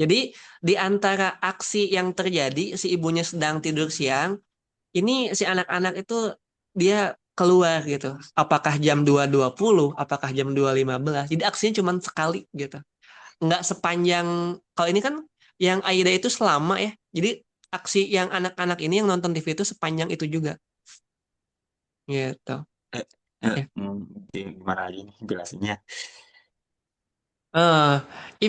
Jadi di antara aksi yang terjadi si ibunya sedang tidur siang, ini si anak-anak itu dia keluar gitu. Apakah jam 2:20, apakah jam 2:15. Jadi aksinya cuma sekali gitu. Nggak sepanjang, kalau ini kan yang Aida itu selama ya. Jadi aksi yang anak-anak ini yang nonton TV itu sepanjang itu juga gitu. Eh, Ya. gimana lagi nih jelasinnya? 意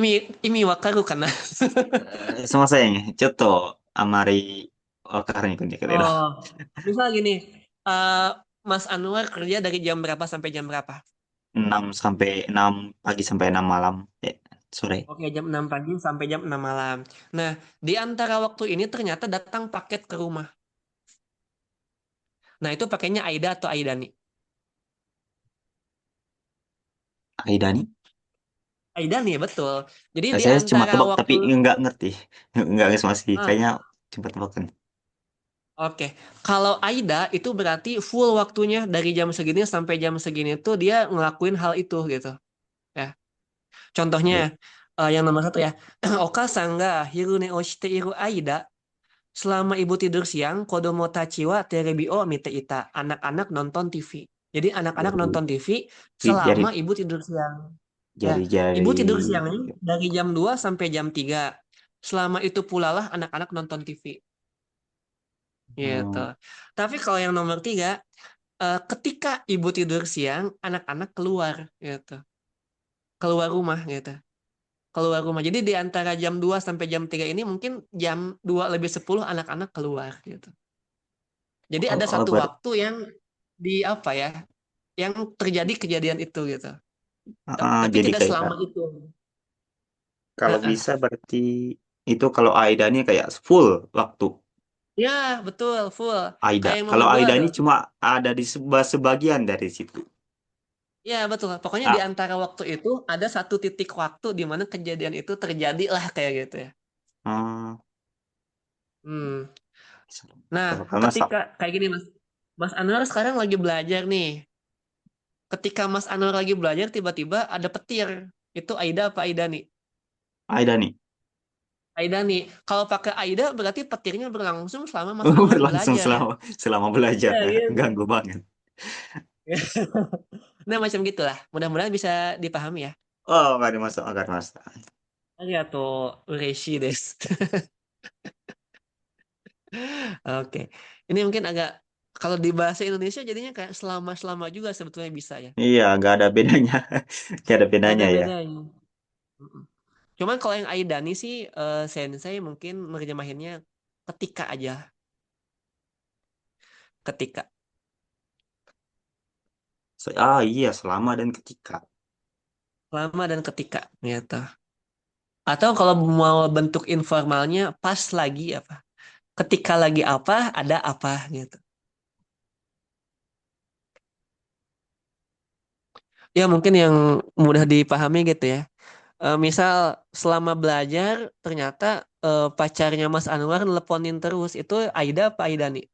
味わかるかな？ すいません。ちょっとあまりわからないんだけど。Oh, misal gini, eh, Mas Anwar kerja dari jam berapa sampai jam berapa? 6 pagi sampai 6 malam. Sore. Oke, jam 6 pagi sampai jam 6 malam. Nah, di antara waktu ini ternyata datang paket ke rumah. Nah, itu pakainya Aida atau Aidani? Aida nih. Aidani ya, betul. Jadi di Saya cuma antara tebak waktu... tapi nggak ngerti. Nggak masih Ah, kayaknya cuma tebakan. oke. Kalau Aida itu berarti full waktunya dari jam segini sampai jam segini tuh dia ngelakuin hal itu gitu. Ya. Contohnya, Baik. yang nomor satu ya. Oka sangga hirune o shite iru Aida. Selama ibu tidur siang, kodomo tachi wa terebi o mite ita. Anak-anak nonton TV. Jadi anak-anak Jadi nonton TV selama jari ibu tidur siang. Ya, ibu jari tidur siang ini dari jam 2 sampai jam 3. Selama itu pula lah anak-anak nonton TV. Gitu. hmm, Tapi kalau yang nomor 3, ketika ibu tidur siang, anak-anak keluar gitu. Keluar rumah gitu. Keluar rumah. Jadi di antara jam 2 sampai jam 3 ini mungkin jam 2 lebih 10 anak-anak keluar gitu. Jadi ada oh, satu waktu yang di apa ya, yang terjadi kejadian itu gitu. Tapi jadi tidak kayak selama itu. kalau Heeh. bisa berarti itu kalau Aida ini kayak full waktu. Ya, betul, full. Aida. Kayak yang Kalau nomor 2 Aida ini tuh. cuma ada di sebagian dari situ. Ya, betul. Pokoknya di Ah, antara waktu itu ada satu titik waktu di mana kejadian itu terjadi lah kayak gitu ya. あHmm. ー、Nah, わかりました。ketika kayak gini Mas. Mas Anwar sekarang lagi belajar nih. Ketika Mas Anwar lagi belajar tiba-tiba ada petir. Itu Aida apa Aida nih? 間に Aida nih. Kalau pakai Aida berarti petirnya berlangsung selama Mas Anwar berlangsung belajar ya. selama belajar. Ya, gitu. Ganggu banget. Nah, macam gitulah. Mudah-mudahan bisa dipahami ya. ああ、わかりました。わかりました。嬉しいです. Oke. Ini mungkin agak kalau di bahasa Indonesia jadinya kayak selama-selama juga sebetulnya bisa ya. Iya, nggak ada bedanya. Nggak ada Gak bedanya ada ya. bedanya. Mm-mm. Cuman kalau yang Aidani sih Sensei mungkin menerjemahinnya ketika aja, ketika. Iya, selama dan ketika. Lama dan ketika gitu. Atau kalau mau bentuk informalnya pas lagi apa? Ketika lagi apa, ada apa gitu. Ya mungkin yang mudah dipahami gitu ya. Misal selama belajar ternyata pacarnya Mas Anwar nelponin terus. Itu Aida apa Aidani?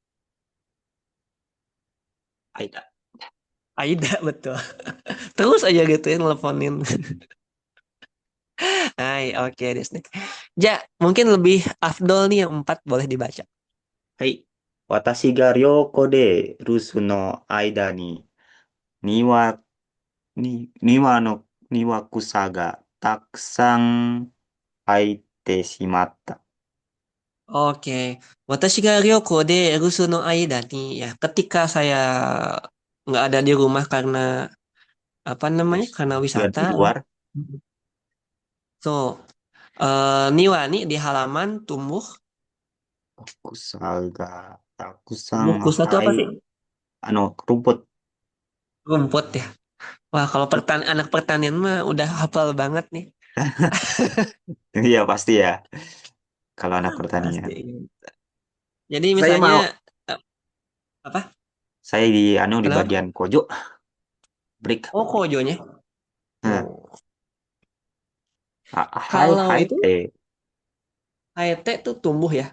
Aida. Aida betul. Terus aja gitu ya nelponin. Hai, oke deh. Ja, mungkin lebih afdol nih yang empat boleh dibaca. はい。私が良子で留守の間に庭庭草がたくさん生えてしまった。Oke. Watashi ga ryoko de rusu no aida ni, ya, ketika saya nggak ada di rumah karena apa namanya? Terus Karena dan wisata di ya. luar, So, niwa nih di halaman tumbuh kusaga, tumbuh takusang kusa itu apa hai, sih? rumput. Rumput ya. Wah, kalau anak pertanian mah udah hafal banget nih. Iya pasti ya, kalau anak pertanian. Pasti. Jadi Saya misalnya mau, eh, apa? saya di Kenapa? bagian pojok, break. Oh, kojonya. Nah, Oh. hai Kalau hai itu teh. HT tuh tumbuh ya.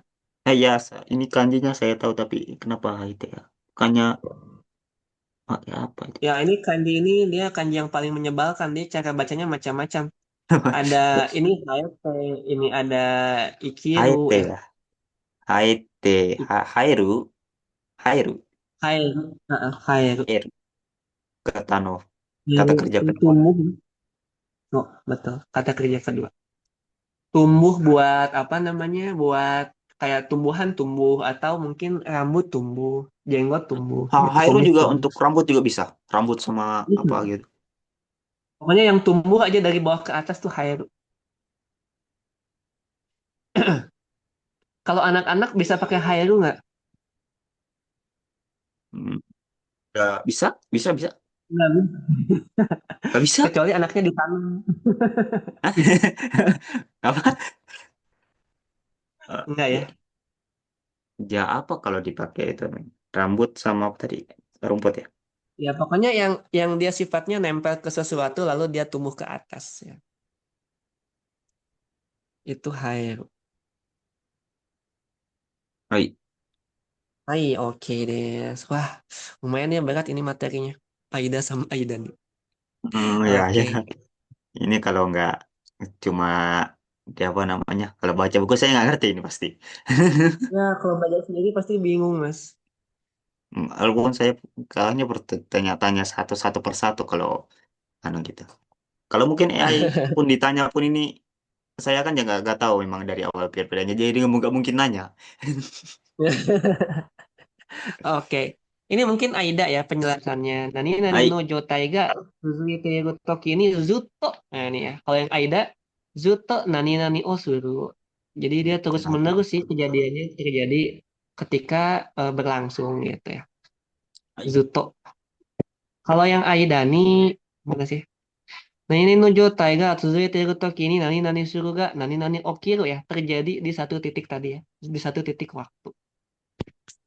Ya, ini kanjinya saya tahu tapi kenapa hai teh ya? Bukannya ya apa itu? Ya, ini kanji ini dia kanji yang paling menyebalkan. Dia cara bacanya macam-macam. Ada ini HT, ini ada Hai Ikiru teh ya. ya, hai teh, hairu, hairu, Hairu, Hairu. hairu, kata no, kata Hairu kerja itu kedua. tumbuh. Oh, betul. Kata kerja kedua. Tumbuh buat apa namanya? Buat kayak tumbuhan tumbuh atau mungkin rambut tumbuh, jenggot tumbuh, gitu Hairu kumis juga tumbuh. untuk rambut juga bisa, rambut sama apa Bisa. gitu. Pokoknya yang tumbuh aja dari bawah ke atas tuh hairu. Kalau anak-anak bisa pakai hairu nggak? Hmm, bisa, bisa, bisa. Nggak bisa. Gak bisa? Kecuali anaknya ditanam. Hah? Apa? Enggak Ya, ya. ya apa kalau dipakai itu? Rambut sama apa tadi? Rumput ya? Ya pokoknya yang dia sifatnya nempel ke sesuatu lalu dia tumbuh ke atas ya. Itu hairu. Hai. Hai, oke deh. Wah, lumayan ya berat ini materinya. Aida sama Aidan. Ya, ya. Oke. Ini kalau nggak cuma apa namanya? Kalau baca buku saya nggak ngerti ini pasti. Ya, kalau belajar sendiri pasti bingung, Mas. Walaupun saya kayaknya bertanya-tanya satu persatu kalau anu gitu. Kalau mungkin AI pun ditanya pun ini saya kan ya nggak tahu memang dari awal perbedaannya jadi nggak mungkin nanya. Oke. Ini mungkin Aida ya penjelasannya. Nani nani no Hai. jotai ga suzui teru toki ini zuto. Nah, ini ya. Kalau yang Aida zuto nani nani o suru. Jadi dia terus Kenapa? menerus sih kejadiannya terjadi ketika berlangsung gitu ya. Hai. Zuto. Kalau yang Aida nih mana sih? Nani nani no jotai ga suzui teru toki ini nani nani suru ga nani nani okiru ya. Terjadi di satu titik tadi ya. Di satu titik waktu.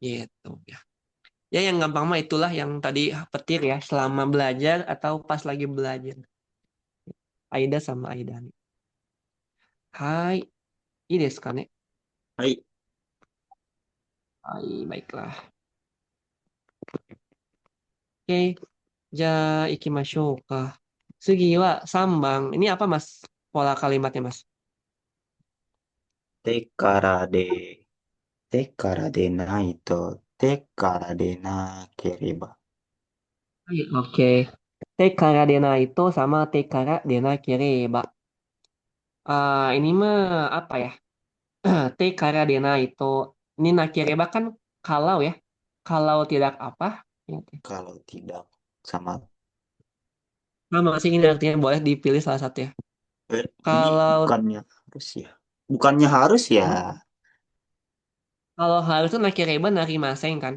Gitu ya. Ya yang gampang mah itulah yang tadi petir ya, selama belajar atau pas lagi belajar. Aida sama Aida nih. Hai, ini desu ka ne? Hai. Hai, baiklah. Oke, ja ikimashou ka. Sugi wa sambang. Ini apa Mas? Pola kalimatnya Mas. 手からで、手からでないと、手からでなければ。Hai, oke. Te kara de naito sama te kara de nakereba. Ini mah apa ya? Te kara de naito. Ini nakereba kan kalau ya. Kalau tidak apa? Ya, Kalau tidak sama, sama sih ini artinya boleh dipilih salah satu ya. ini Kalau bukannya harus ya? Bukannya harus ya? kalau harus tuh nakireba narimaseng kan.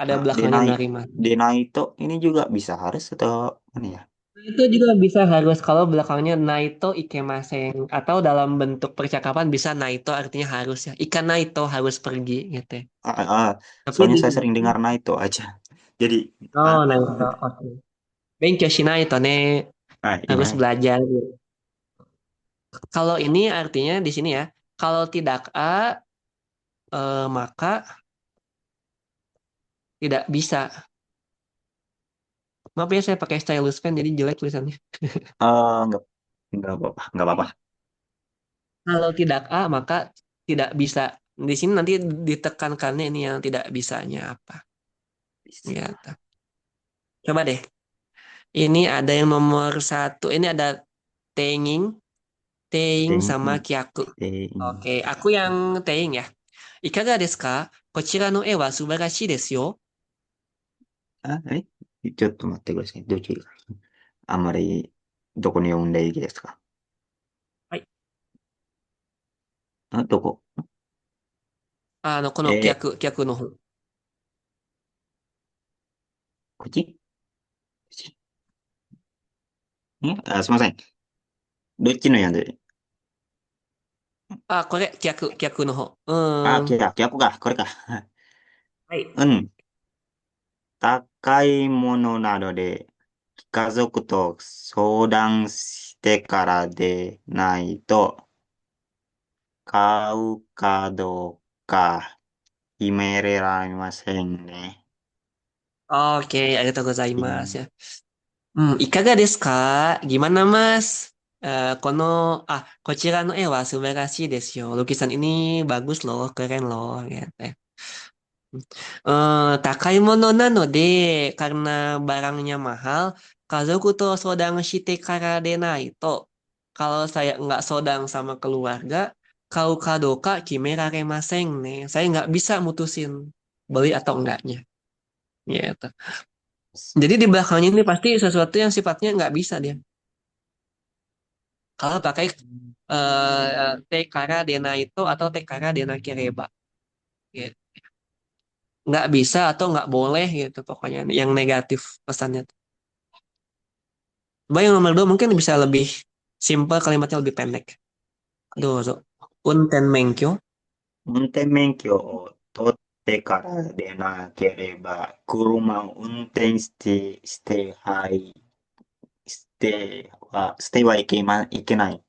Ada Nah, belakangnya denai, narimaseng. denai itu ini juga bisa harus atau mana ya? Itu juga bisa harus kalau belakangnya naito ikemaseng. Atau dalam bentuk percakapan bisa naito artinya harus ya. Ikan naito harus pergi gitu ya. Ah, ah, Tapi soalnya di saya sering dengar naito aja. Jadi, oh ah, naito. Oke. Benkyou shinaito ne harus iya, belajar gitu. Kalau ini artinya di sini ya. Kalau tidak A maka tidak bisa. Maaf ya saya pakai stylus pen jadi jelek tulisannya. nggak, apa-apa, nggak apa-apa. Kalau tidak A, maka tidak bisa. Di sini nanti ditekankannya ini yang tidak bisanya apa. Bisa. Ya, coba deh. Ini ada yang nomor satu. Ini ada Teing, Teing Ting, sama Kyaku. ting, Oke, aku yang Teing ya. いかがですか？こちらの絵は素晴らしいですよ。あ、ちょっと待ってください。どっちがあんまり、どこに読んでいいですか？はい。どこ？このえ逆の方。こっち？すいません。どっちの読んで？これ、逆の方。うーん。逆か。これか。はい。うん。高いものなので、家族と相談してからでないと、買うかどうか決められませんね。Oke, ありがとうございうん。ます。いかがですか？Gimana, Mas?こちらの絵は素晴らしいですよ. Lukisan ini bagus loh, keren loh, gitu. 高いものなので、karena barangnya mahal, kazoku to sodang shite kara deないと. Kalau saya nggak sodang sama keluarga, kau kadoka kimeraremasen nih. Saya nggak bisa mutusin beli atau enggaknya. Gitu. Jadi di belakangnya ini pasti sesuatu yang sifatnya nggak bisa dia. Kalau pakai tekara dena itu atau tekara dena kireba. Gitu. Nggak bisa atau nggak boleh gitu pokoknya yang negatif pesannya. Coba yang nomor dua mungkin bisa lebih simpel kalimatnya lebih pendek. Dozo. Unten menkyo. 運転免許を取ってからでなければ、車を運転してはいけない。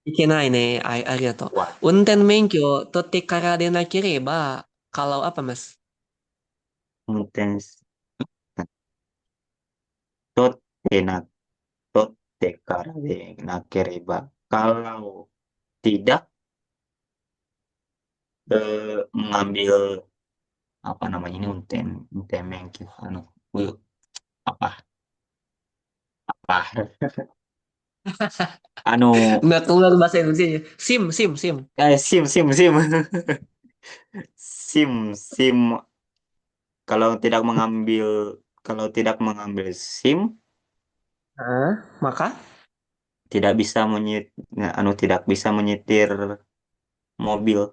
Ikenai ne, arigato. は、Unten menkyo totte kara de nakireba. Kalau apa mas? 運転し、取ってな、取ってからでなければ、kalau tidak mengambil apa namanya ini unten mengki apa apa anu Nggak keluar bahasa Indonesia. Sim. sim sim kalau tidak mengambil SIM Maka? tidak bisa menyetir mobil.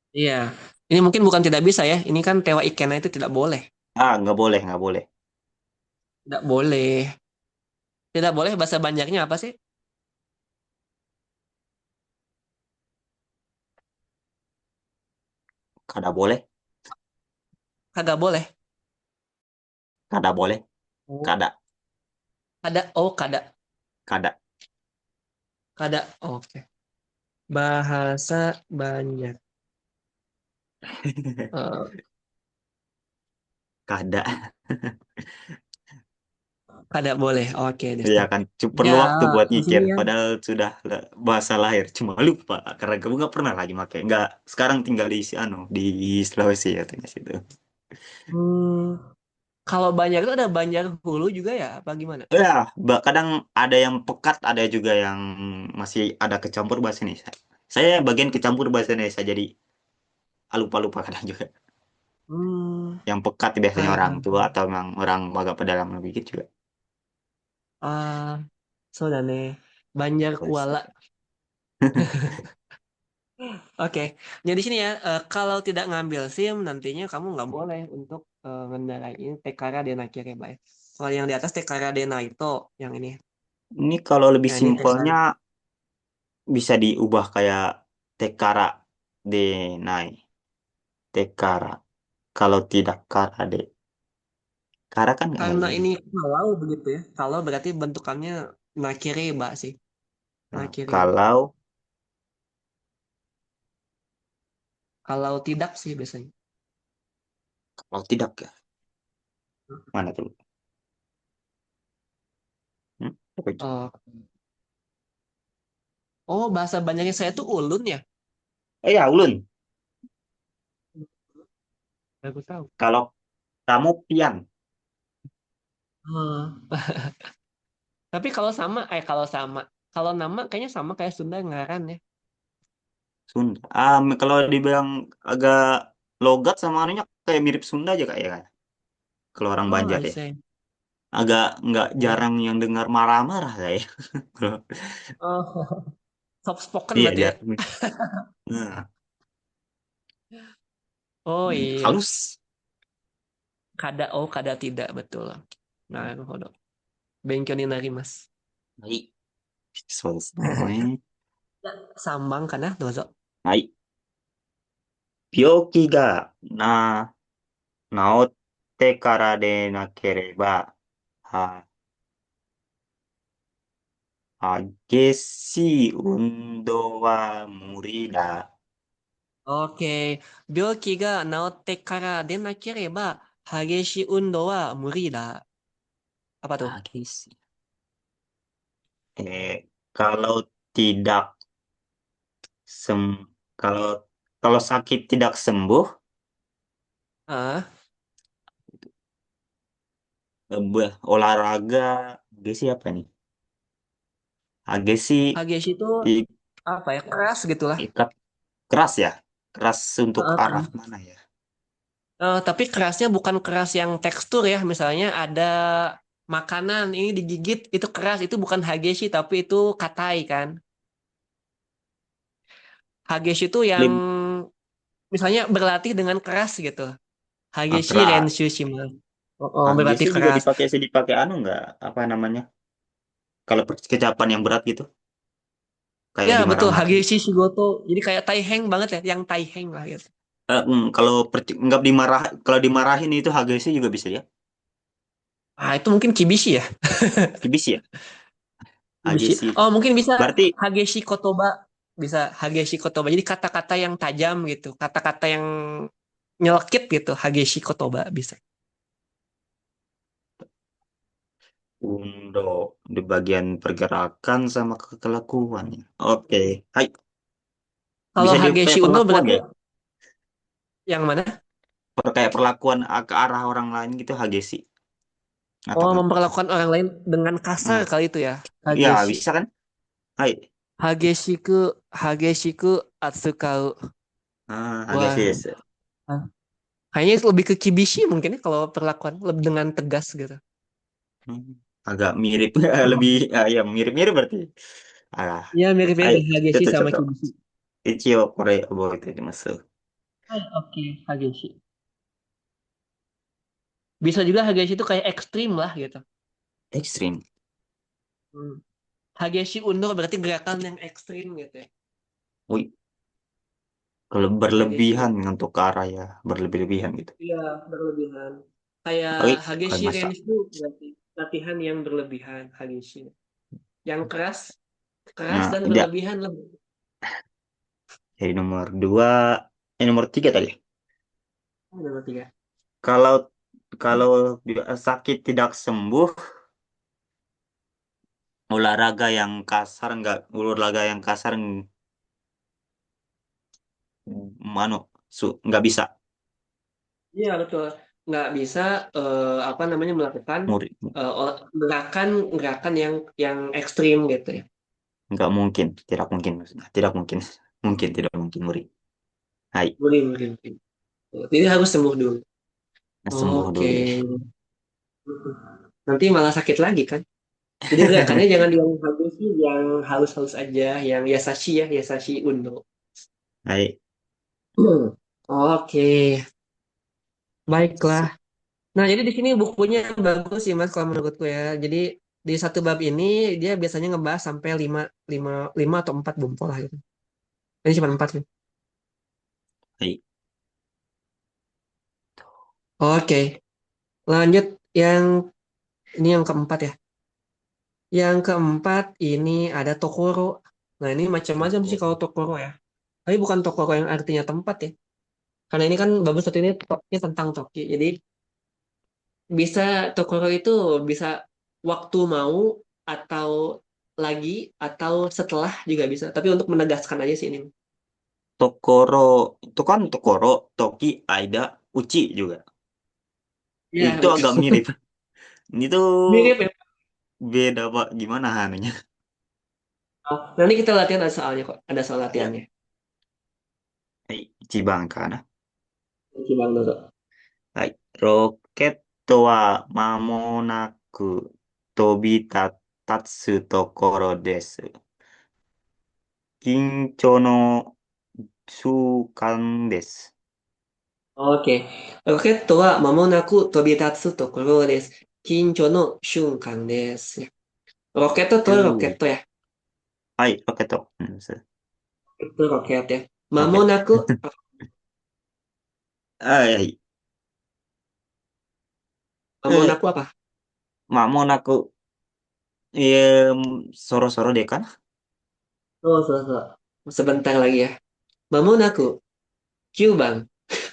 Iya. Ini mungkin bukan tidak bisa ya. Ini kan tewa ikena itu tidak boleh. Nggak boleh. Tidak boleh. Tidak boleh bahasa Banjarnya apa sih? Kada boleh, Kagak boleh. kada boleh, Oh. kada, Kada. kada. Kada. Oke. Bahasa Banjar. Eh, Kada. kada boleh. Oke, Ya Desta. kan, Ya, perlu waktu buat di mikir. sini ya. Padahal sudah bahasa lahir, cuma lupa karena kamu nggak pernah lagi pakai. Nggak, sekarang tinggal di Sulawesi ya, tinggal situ. Hmm, kalau Banjar itu ada Banjar Hulu juga ya? Apa gimana? Ya, kadang ada yang pekat, ada juga yang masih ada kecampur bahasa Indonesia. Saya bagian kecampur bahasa Indonesia, jadi lupa-lupa kadang juga. Hmm, Yang pekat biasanya orang ah, tua atau memang orang agak pedalam lebih gitu juga. そうだね。Banjar Bahasa. Kuala. Oke, jadi sini ya, kalau tidak ngambil SIM nantinya kamu nggak boleh untuk ngendarai ini Tekara Dena Kireba ya. Kalau yang di atas Tekara Dena itu, yang ini, Ini kalau lebih yang ini Tekara. simpelnya bisa diubah kayak tekara denai, tekara. Kalau tidak karade. Kara kan nggak Karena gini. ini kalau begitu ya, kalau berarti bentukannya Nakireba sih, Nah, Nakireba. kalau Kalau tidak sih biasanya. kalau tidak ya. Mana tuh? Apa itu? Oh, oh bahasa Banjarnya saya tuh ulun ya. Ya, ulun. Aku tahu. Kalau kamu pian. Hmm. Tapi kalau sama, kalau nama kayaknya sama kayak Sunda ngaran ya. Sunda. Kalau dibilang agak logat sama anunya kayak mirip Sunda aja kayak kan. Kalau orang Oh, Banjar I ya. see. Agak nggak Oh, jarang yang dengar marah-marah saya. Kalau- oh, soft spoken Iya, berarti ya. jarang. Nah, Oh iya, halus. kada tidak betul. Nah, Benkyo ni narimasu. はい。そうですね。3番かな、どうぞ。はい。病気が治ってからでなければ、あ、激しい運動は無理だ。Oke, 病気が治ってからでなければ、激しい運動は無理だ. Apa tuh?激しい。Kalau tidak sem kalau kalau sakit tidak sembuh, Ah, olahraga, agesi apa nih? Agesi Hageshi itu i- apa ya? Keras gitulah. ikat keras ya, keras untuk arah Heeh. mana ya? Tapi kerasnya bukan keras yang tekstur ya. Misalnya ada makanan ini digigit itu keras, itu bukan hageshi tapi itu katai kan. Hageshi itu yang Lim, misalnya berlatih dengan keras gitu. Hageshi keras. Renshu Shiman. Oh, berlatih Agesi juga keras. dipakai anu nggak? Apa namanya? Kalau kecapan yang berat gitu, kayak Ya betul, dimarah-marahin. Hageshi Shigoto. Jadi kayak Taiheng banget ya, yang Taiheng lah gitu. Kalau nggak dimarah, kalau dimarahin itu Agesi juga bisa ya? Ah, itu mungkin Kibishi ya. Bisa ya? Kibishi. Agesi. Oh, mungkin bisa Berarti Hageshi Kotoba. Bisa Hageshi Kotoba. Jadi kata-kata yang tajam gitu. Kata-kata yang nyelekit gitu. Hageshi Kotoba bisa. untuk di bagian pergerakan sama kelakuan ya. Oke, hai. Kalau Bisa di Hageshi kayak Uno perlakuan berarti ya? yang mana? Kayak perlakuan ke arah orang lain gitu Hagesi. Atau Oh, kan? memperlakukan orang lain dengan kasar Hmm. kali itu ya. Ya, Hageshi. bisa kan? Hai. Hageshiku, Hageshiku Atsukau. Hagesi. Wah, kayaknya itu lebih ke Kibishi mungkin ya kalau perlakuan lebih dengan tegas gitu. Hmm, agak mirip, lebih, Oh. ya mirip-mirip berarti. Ah, Ya hai. mirip-mirip Hageshi Itu sama contoh. Kibishi. Ichio kore oboete masuk. Oke, Hageshi. Bisa juga Hageshi itu kayak ekstrim lah gitu. Ekstrim. Hmm. Hageshi Uno berarti gerakan yang ekstrim gitu ya. Wih, kalau Hageshi berlebihan Uno. untuk ke arah ya, berlebih-lebihan gitu. Iya, berlebihan. Kayak Oke, kalau Hageshi masa. Renshu berarti latihan yang berlebihan Hageshi. Yang keras, keras Nah, dan tidak. berlebihan lah. Jadi nomor dua, nomor tiga tadi. Nomor tiga. Kalau kalau sakit tidak sembuh, olahraga yang kasar mano nggak bisa. Iya betul. Nggak bisa apa namanya melakukan Murid gerakan gerakan yang ekstrim gitu ya. nggak mungkin, tidak mungkin maksudnya, tidak mungkin, mungkin tidak mungkin murid. Hai, Boleh, boleh, boleh. Jadi harus sembuh dulu. sembuh Oke. dulu ya. Nanti malah sakit lagi kan. Jadi gerakannya jangan yang bagus sih, yang halus-halus aja, yang yasashi ya, yasashi undo. Hai, Oke, baiklah. Nah, jadi di sini bukunya bagus sih Mas kalau menurutku ya. Jadi di satu bab ini dia biasanya ngebahas sampai 5 atau 4 bumpol lah gitu. Ini cuma 4 sih. hai. Oke, lanjut yang ini yang keempat ya. Yang keempat ini ada Tokoro. Nah, ini macam-macam sih Toko. kalau Tokoro ya. Tapi bukan Tokoro yang artinya tempat ya. Karena ini kan bagus satu ini topnya tentang Toki. Jadi bisa Tokoro itu bisa waktu mau atau lagi atau setelah juga bisa. Tapi untuk menegaskan aja sih ini. Tokoro itu kan Tokoro, Toki, Aida, Uchi juga. Iya, Itu agak betul. mirip. Ini tuh Mirip ya. beda Pak, gimana anunya? Oh, nanti kita latihan ada soalnya kok. Ada soal Ya, latihannya. はい、1番かな。一番どうぞ。はい。ロケットは間もなく飛び立つところです。緊張の瞬間です。OK。ロケットは間もなく飛び立つところです。緊張の瞬間です。ロケットとロケットや。はい、ロケット。うん、ロケットや。間ロケット。もなく、はい。間もなえ、くapa? 間もなく、そろそろでかな。Oh, so. Sebentar lagi ya. Mamonaku, Kyubang.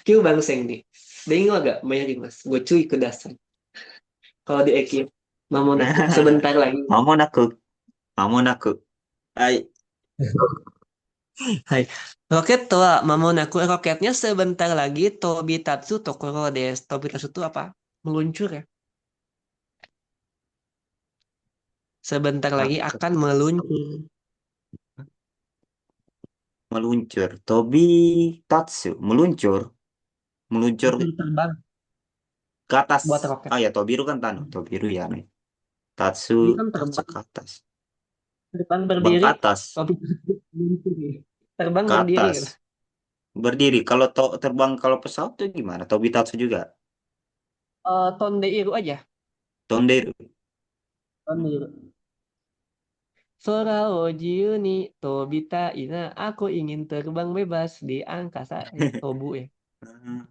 Kyubang Sengdi. Dengo agak banyak mas. Gocui kudasai. Kalau di Eki, Mamonaku. Sebentar lagi. 間もなく、間もなく。はい。Hai. Roket wa Mamonaku. Roketnya sebentar lagi Tobitatsu Tokoro des. Tobitatsu itu apa? Meluncur ya. Sebentar lagi Ah, akan meluncur. meluncur. Tobi tatsu. Meluncur. Meluncur Meluncur terbang ke atas. buat roket. Ah ya, Tobiru kan tanah. Tobiru ya nih. Tatsu, Ini kan tatsu terbang. ke atas. Terbang Bang ke berdiri. atas. Tobitatsu meluncur ya. Terbang Ke berdiri atas. gitu. Berdiri. Kalau terbang kalau pesawat tuh gimana? Tobitatsu juga. Tondeiru aja. Tonderu. Tondeiru. Sora o jiu ni tobita ina. Aku ingin terbang bebas di angkasa. Tobu ya. Hmm,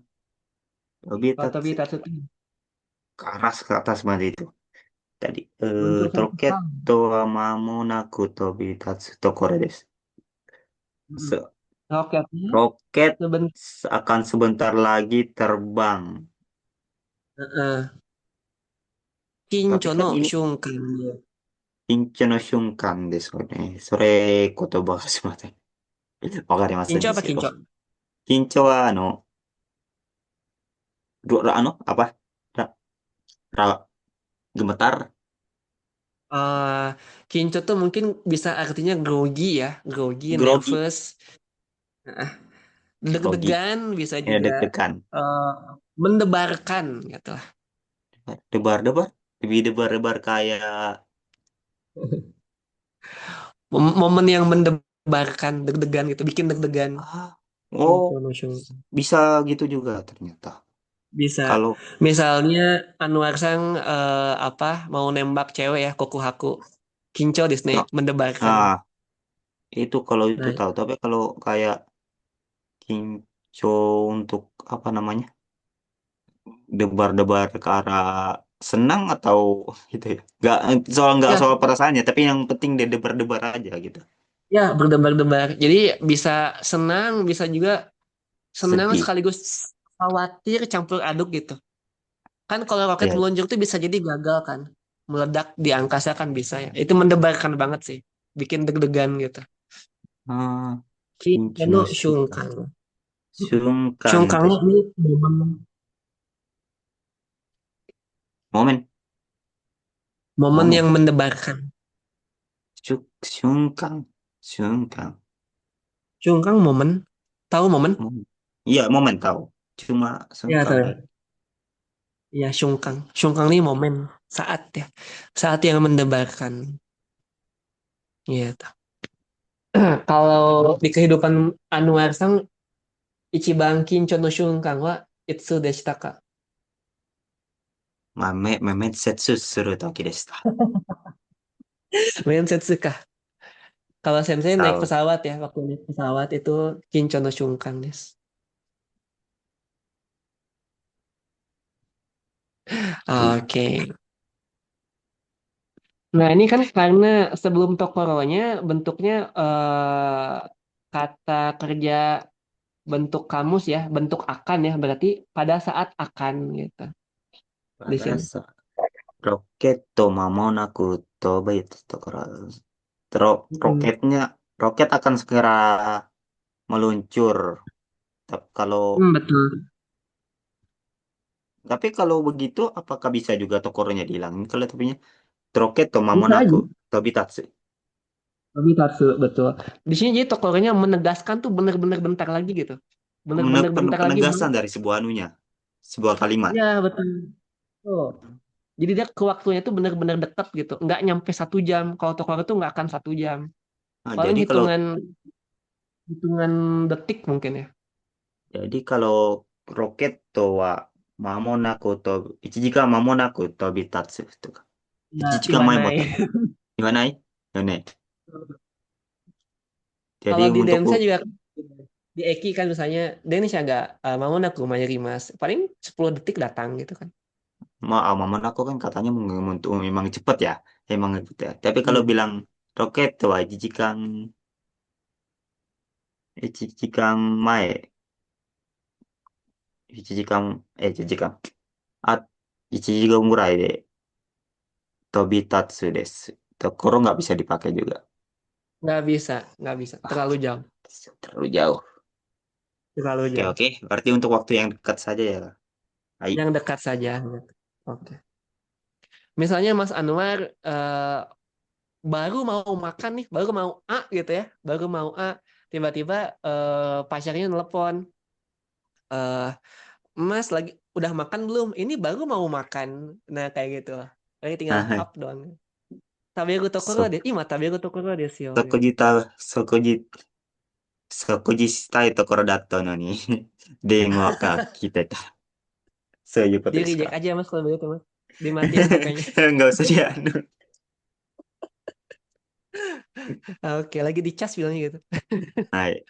Kalau Tobitatsu. tobita itu Ke atas mana itu? Tadi. meluncur satu Roket hal. to wa mamonaku tobitatsu tokoro desu. Mm-mm. Roketnya Roket sebentar. akan sebentar lagi terbang. Tapi Kinco kan no ini shunkan. Incho no shunkan desu ne. Sore kotoba ga sumimasen. Wakarimasen Kinco apa desu yo. kinco? Kincho wa apa? Ra, ra, gemetar, eh Kinco tuh mungkin bisa artinya grogi ya. Grogi, grogi, nervous. Nah, grogi. deg-degan bisa Ya juga deg-degan. eh, mendebarkan gitu lah. Debar-debar. Lebih debar-debar kayak Momen yang mendebarkan, deg-degan gitu, bikin deg-degan. ah, oh, Kinco no shunkan. bisa gitu juga ternyata. Bisa. Kalau Misalnya Anwar Sang apa mau nembak cewek ya, Kokuhaku. Kinco Disney ah, mendebarkan. ah, itu kalau itu Nah, tahu, tapi kalau kayak kinco untuk apa namanya? Debar-debar ke arah senang atau gitu ya. Nggak ya, soal perasaannya, tapi yang penting dia debar-debar aja gitu. ya berdebar-debar. Jadi bisa senang, bisa juga senang Sedih. sekaligus khawatir campur aduk gitu. Kan kalau roket Ya. meluncur tuh bisa jadi gagal kan. Meledak di angkasa kan bisa ya. Itu mendebarkan banget sih. Bikin deg-degan gitu. Ah, kinci Kino no shuka. Shungkang. Sungkan Shungkangnya desu. ini momen, Momen. momen yang Momen. mendebarkan. Sungkan. Sungkan. Shungkang momen. Tahu momen? Momen. Iya, momen tahu. Cuma Ya, sungkan. tahu. Ya, Shungkang. Shungkang ini momen. Saat ya. Saat yang mendebarkan. Gitu. Kalau di kehidupan Anwar Sang, Ichiban Kincho no Shungkang wa Itsu deshita ka? Meme setsu suru toki deshita. Mensetsu kah? Kalau Sensei naik Tahu. pesawat ya, waktu naik pesawat itu Kincho no Shungkang des. Oke. Nah, ini kan karena sebelum Tokoronya bentuknya kata kerja bentuk kamus ya, bentuk akan ya, berarti pada saat akan gitu di Pada sini. saat roket to mamonaku toba itu Mm-mm. roketnya roket akan segera meluncur. Betul. Tapi kalau begitu apakah bisa juga tokoronya dihilangin kalau tapinya roket to Bisa mamonaku aja. tobitatsu. Tapi Tatsu, betul. Di sini jadi Tokoronya menegaskan tuh bener-bener bentar lagi gitu. Bener-bener bentar lagi Penegasan dari sebuah anunya, sebuah kalimat. ya betul. Oh. Jadi dia ke waktunya itu benar-benar dekat gitu, nggak nyampe 1 jam. Kalau toko itu nggak akan 1 jam, Nah, paling hitungan hitungan detik mungkin ya. jadi kalau roket tuh wa mamonaku to 1時間間もなく飛び立つとか、1 Nah,時間前も Iwanai. と言わないよね。Kalau Jadi di untuk Densa juga di Eki kan misalnya Denis agak mau naku Mas paling 10 detik datang gitu kan. Mamon aku kan katanya untuk memang cepat ya, emang gitu ya. Tapi kalau Iya. bilang roket tuh 1時間、1時間前、1時間、1時間、1時間ぐらいで飛び立つです。ところnggak bisa dipakai juga. Nggak bisa, Ah, terlalu jauh, terlalu jauh. terlalu Oke, jauh. oke. Berarti untuk waktu yang dekat saja ya. Hai. Yang dekat saja. Oke. Misalnya Mas Anwar baru mau makan nih, baru mau A gitu ya, baru mau A, tiba-tiba pacarnya nelpon, eh Mas lagi udah makan belum? Ini baru mau makan. Nah kayak gitu. Jadi tinggal Hai. up doang. Taberu tokoro So, de, ima taberu tokoro desu yo. 食事したいところだったのに電話が来てた。そういうことDiです reject か？ aja Mas kalau begitu Mas. Dimatiin HP-nya. Nggak usah dia anu. Oke, lagi di cas bilangnya gitu. はい。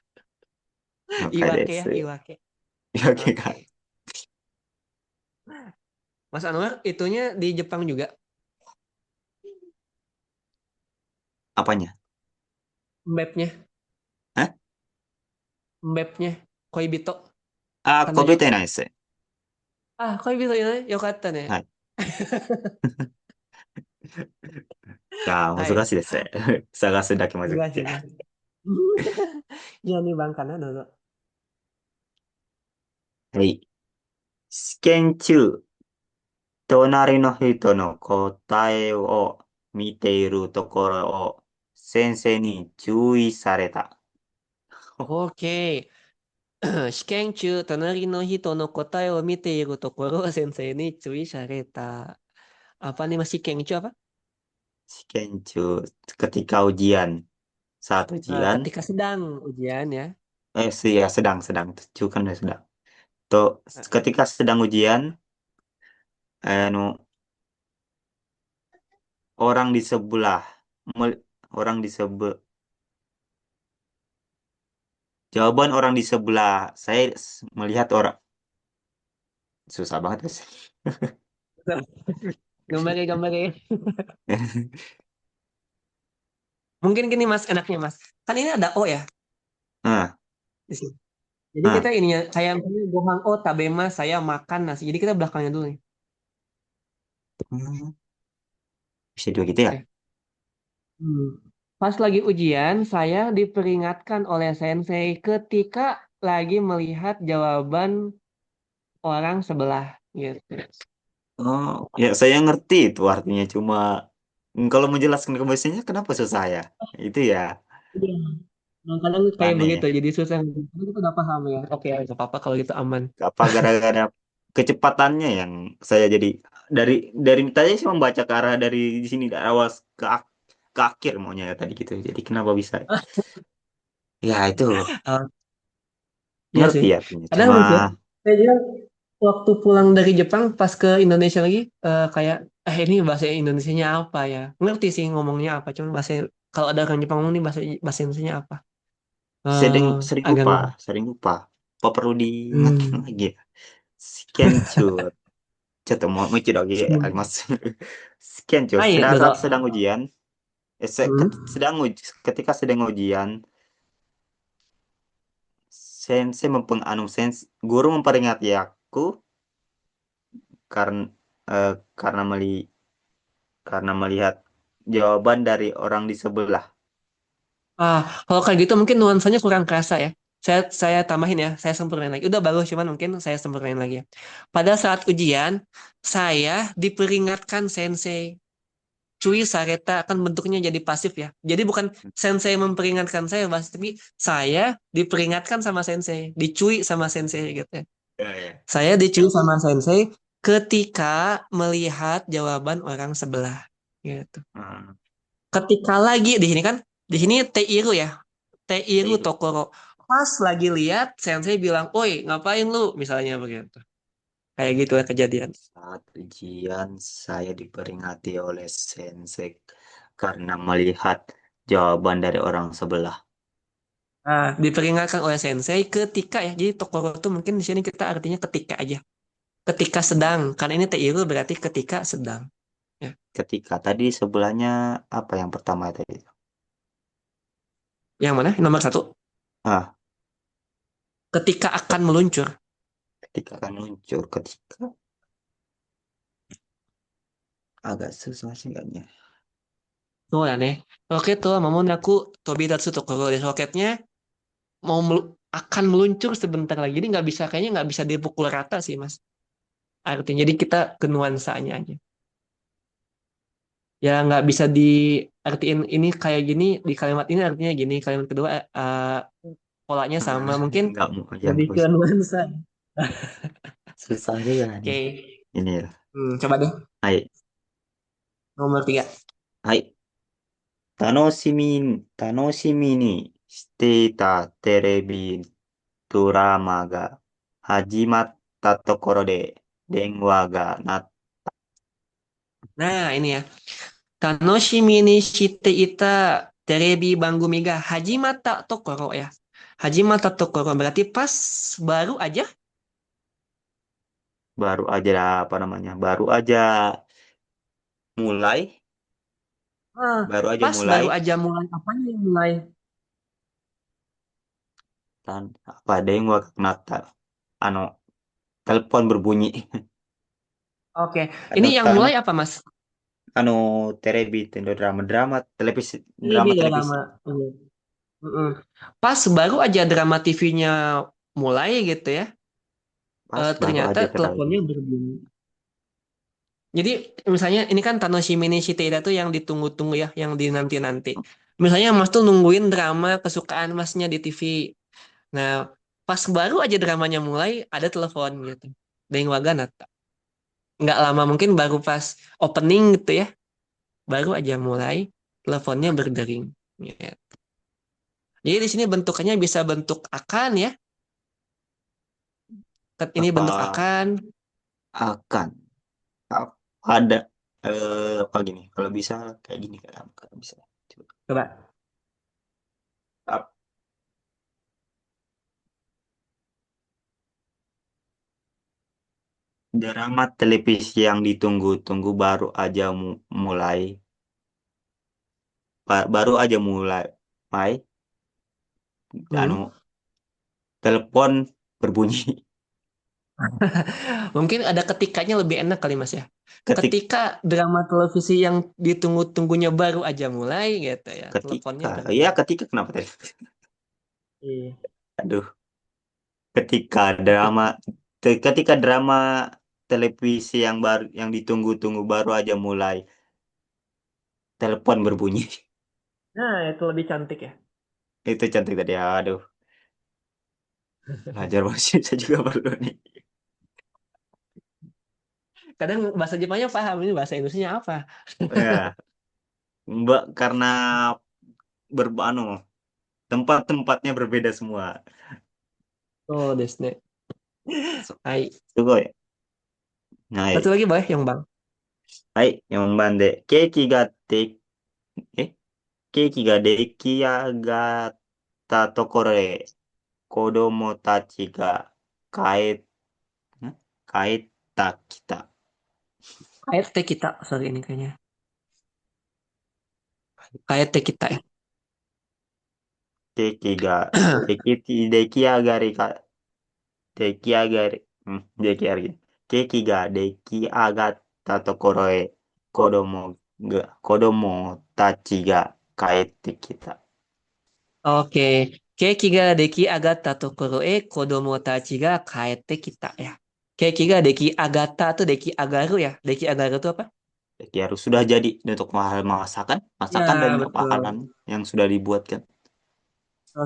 了解で Iwake ya, す。Iwake. 了解か。Oke. Mas Anwar, itunya di Jepang juga, Apanya? mapnya, Hah? mapnya, Koibito, あ、こび彼女。てないです。Ah, Koibito ya, よかったね。はい。いやー、はい。難しいです。探すだけ難しくて。難しいね。じゃあ2番かな、どうぞ。はい。試験中、隣の人の答えを見ているところを先生に注意された。OK。試験中、隣の人の答えを見ているところを先生に注意された。Apa nih Mas Shiken itu apa? 試験中、ketika ujian. Saat ujian, Ketika sedang ujian ya. ya sedang, itu kan udah sedang. Tuh, ketika sedang ujian, anu, orang di sebelah, orang di sebelah, jawaban orang di sebelah, saya melihat orang, susah banget guys. Gambar-gambar. Mungkin gini Mas, enaknya Mas. Kan ini ada O ya Nah, di sini. Jadi kita nah, ininya kayak misalnya gohang O tabema saya makan nasi. Jadi kita belakangnya dulu nih. hmm, bisa juga gitu ya. Oke. Hmm. Pas lagi ujian, saya diperingatkan oleh sensei ketika lagi melihat jawaban orang sebelah gitu. Oh, ya saya ngerti itu artinya, cuma kalau menjelaskan ke bahasanya kenapa susah ya? Itu ya Iya. Kadang-kadang kayak aneh begitu, ya. jadi susah. Tapi kita udah paham ya. Oke, nggak apa-apa kalau gitu aman. Apa gara-gara kecepatannya yang saya jadi dari tadi sih membaca ke arah dari di sini dari awal ke akhir maunya tadi gitu. Jadi kenapa bisa? Ya itu Ah, iya ngerti sih. artinya. Kadang Cuma lucu ya. Saya juga waktu pulang dari Jepang pas ke Indonesia lagi kayak ini bahasa Indonesianya apa ya? Ngerti sih ngomongnya apa, cuman bahasa kalau ada orang Jepang ngomong nih bahasa bahasa Indonesianya apa? sering Eh sering agak lupa, lupa. sering lupa. Apa perlu diingatkan Hmm. lagi ya? Skencu. ちょっともう一度あります。Skencu. Ah iya, Saat dodo. sedang ujian, Hmm. sedang ketika sedang ujian, sensei guru memperingati aku karena eh, karena karena melihat jawaban dari orang di sebelah. Kalau kayak gitu mungkin nuansanya kurang kerasa ya. Saya tambahin ya, saya sempurnain lagi. Udah bagus, cuman mungkin saya sempurnain lagi ya. Pada saat ujian, saya diperingatkan sensei. cui sareta kan bentuknya jadi pasif ya. Jadi bukan sensei memperingatkan saya, Mas, tapi saya diperingatkan sama sensei, dicui sama sensei gitu ya. Ya, ya. Saya dicuri sama sensei ketika melihat jawaban orang sebelah. Gitu. Hmm, Ketika lagi di sini kan, di sini Teiru ya, Teiru itu. Tokoro. Pas lagi lihat, sensei bilang, "Oi, ngapain lu?" Misalnya begitu. Kayak gitu ya kejadian. Saat ujian, saya diperingati oleh sensei karena melihat jawaban dari orang sebelah. Nah, diperingatkan oleh sensei ketika ya. Jadi Tokoro itu mungkin di sini kita artinya ketika aja. Ketika sedang. Karena ini Teiru berarti ketika sedang. Ya. Ketika tadi sebelahnya apa yang pertama tadi? Yang mana? Nomor satu. Ah, Ketika akan meluncur. ketika akan muncul, ketika agak susah sih kayaknya. Oh ya nih. Oke tuh, namun aku Tobitatsu Tokoro di roketnya akan meluncur sebentar lagi. Jadi nggak bisa kayaknya nggak bisa dipukul rata sih mas. Artinya jadi kita ke nuansanya aja. Ya nggak bisa diartiin ini kayak gini di kalimat ini artinya gini. Kalimat kedua polanya sama. Mungkin Nggak mau yang lebih ke khusus. nuansa. Susah juga nih. Oke. Ini ya. Coba deh Hai, nomor tiga. はい。楽しみにしていたテレビドラマが始まったところで電話が鳴っNah ini ya. Tanoshimi ni shite ita terebi bangumi ga hajimata tokoro ya. Hajimata tokoro berarti pas baru aja. baru aja apa namanya? Mulai, Ah, baru aja pas mulai baru aja mulai apanya yang mulai? dan apa電話 nata ano telepon berbunyi. Oke, ini Ano yang tano mulai apa Mas? ano terebi tendo drama televisi Ini drama televisi drama. Ini. Mm-mm. Pas baru aja drama TV-nya mulai gitu ya. pas baru Ternyata aja teleponnya terakhir. berbunyi. Jadi misalnya ini kan Tanoshimi ni Shiteida tuh yang ditunggu-tunggu ya, yang dinanti-nanti. Misalnya Mas tuh nungguin drama kesukaan Masnya di TV. Nah, pas baru aja dramanya mulai, ada telepon gitu. Deng Waganata. Nggak lama mungkin baru pas opening gitu ya. Baru aja mulai, teleponnya berdering. Gitu. Jadi di sini bentukannya bisa bentuk akan ya. Ini Apa bentuk akan. akan ada apa gini kalau bisa kayak gini kalau bisa coba. Coba. Drama televisi yang ditunggu-tunggu baru aja mulai, baru aja mulai, Mai, anu, Hmm. telepon berbunyi. Mungkin ada ketikanya lebih enak kali Mas ya. Ketik, Ketika drama televisi yang ditunggu-tunggunya baru aja mulai gitu ya. Teleponnya ketika, ya berdering. ketika kenapa tadi? Iya. Aduh, ketika Ketik. ketika drama televisi yang baru, yang ditunggu-tunggu baru aja mulai, telepon berbunyi. Nah, itu lebih cantik ya. Itu cantik tadi, aduh, belajar bahasa Indonesia juga baru nih. Kadang bahasa Jepangnya paham, ini bahasa Indonesia apa? Ya, Mbak, karena berbanu tempat-tempatnya berbeda semua. Oh, desne. So- Hai. すごい。は Satu い。lagi boleh yang Bang. はい。4番で、えケーキが出来上がったところへ、子供たちが帰、帰ったきた。KRT kita, sorry ini kayaknya. KRT kita ya. ケーキが出来上がりが、出来上がり、出来上がり。ケーキが出来上がったところへ、子供たちが帰ってきた。Oke. Keiki ga deki agata tokoro e kodomo tachi ga kaete kita ya. Keiki ga deki agata atau deki agaru ya. Deki agaru itu apa? Berarti harus sudah jadi untuk masakan, masakan dan Ya, makanan betul. yang sudah dibuatkan. So.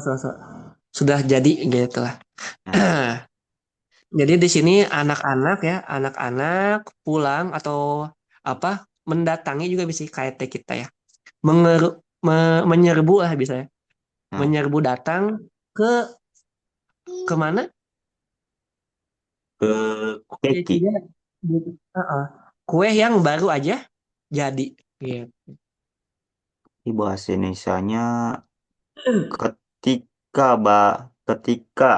Sudah jadi gitu lah. Nah, Jadi di sini anak-anak ya, anak-anak pulang atau apa mendatangi juga bisa KT kita ya. Menyerbu lah bisa ya. nah, Menyerbu datang ke kemana? ke Ya keki. juga Heeh. Kue yang baru aja jadi. Gitu. Di bahasa Indonesianya ketika ketika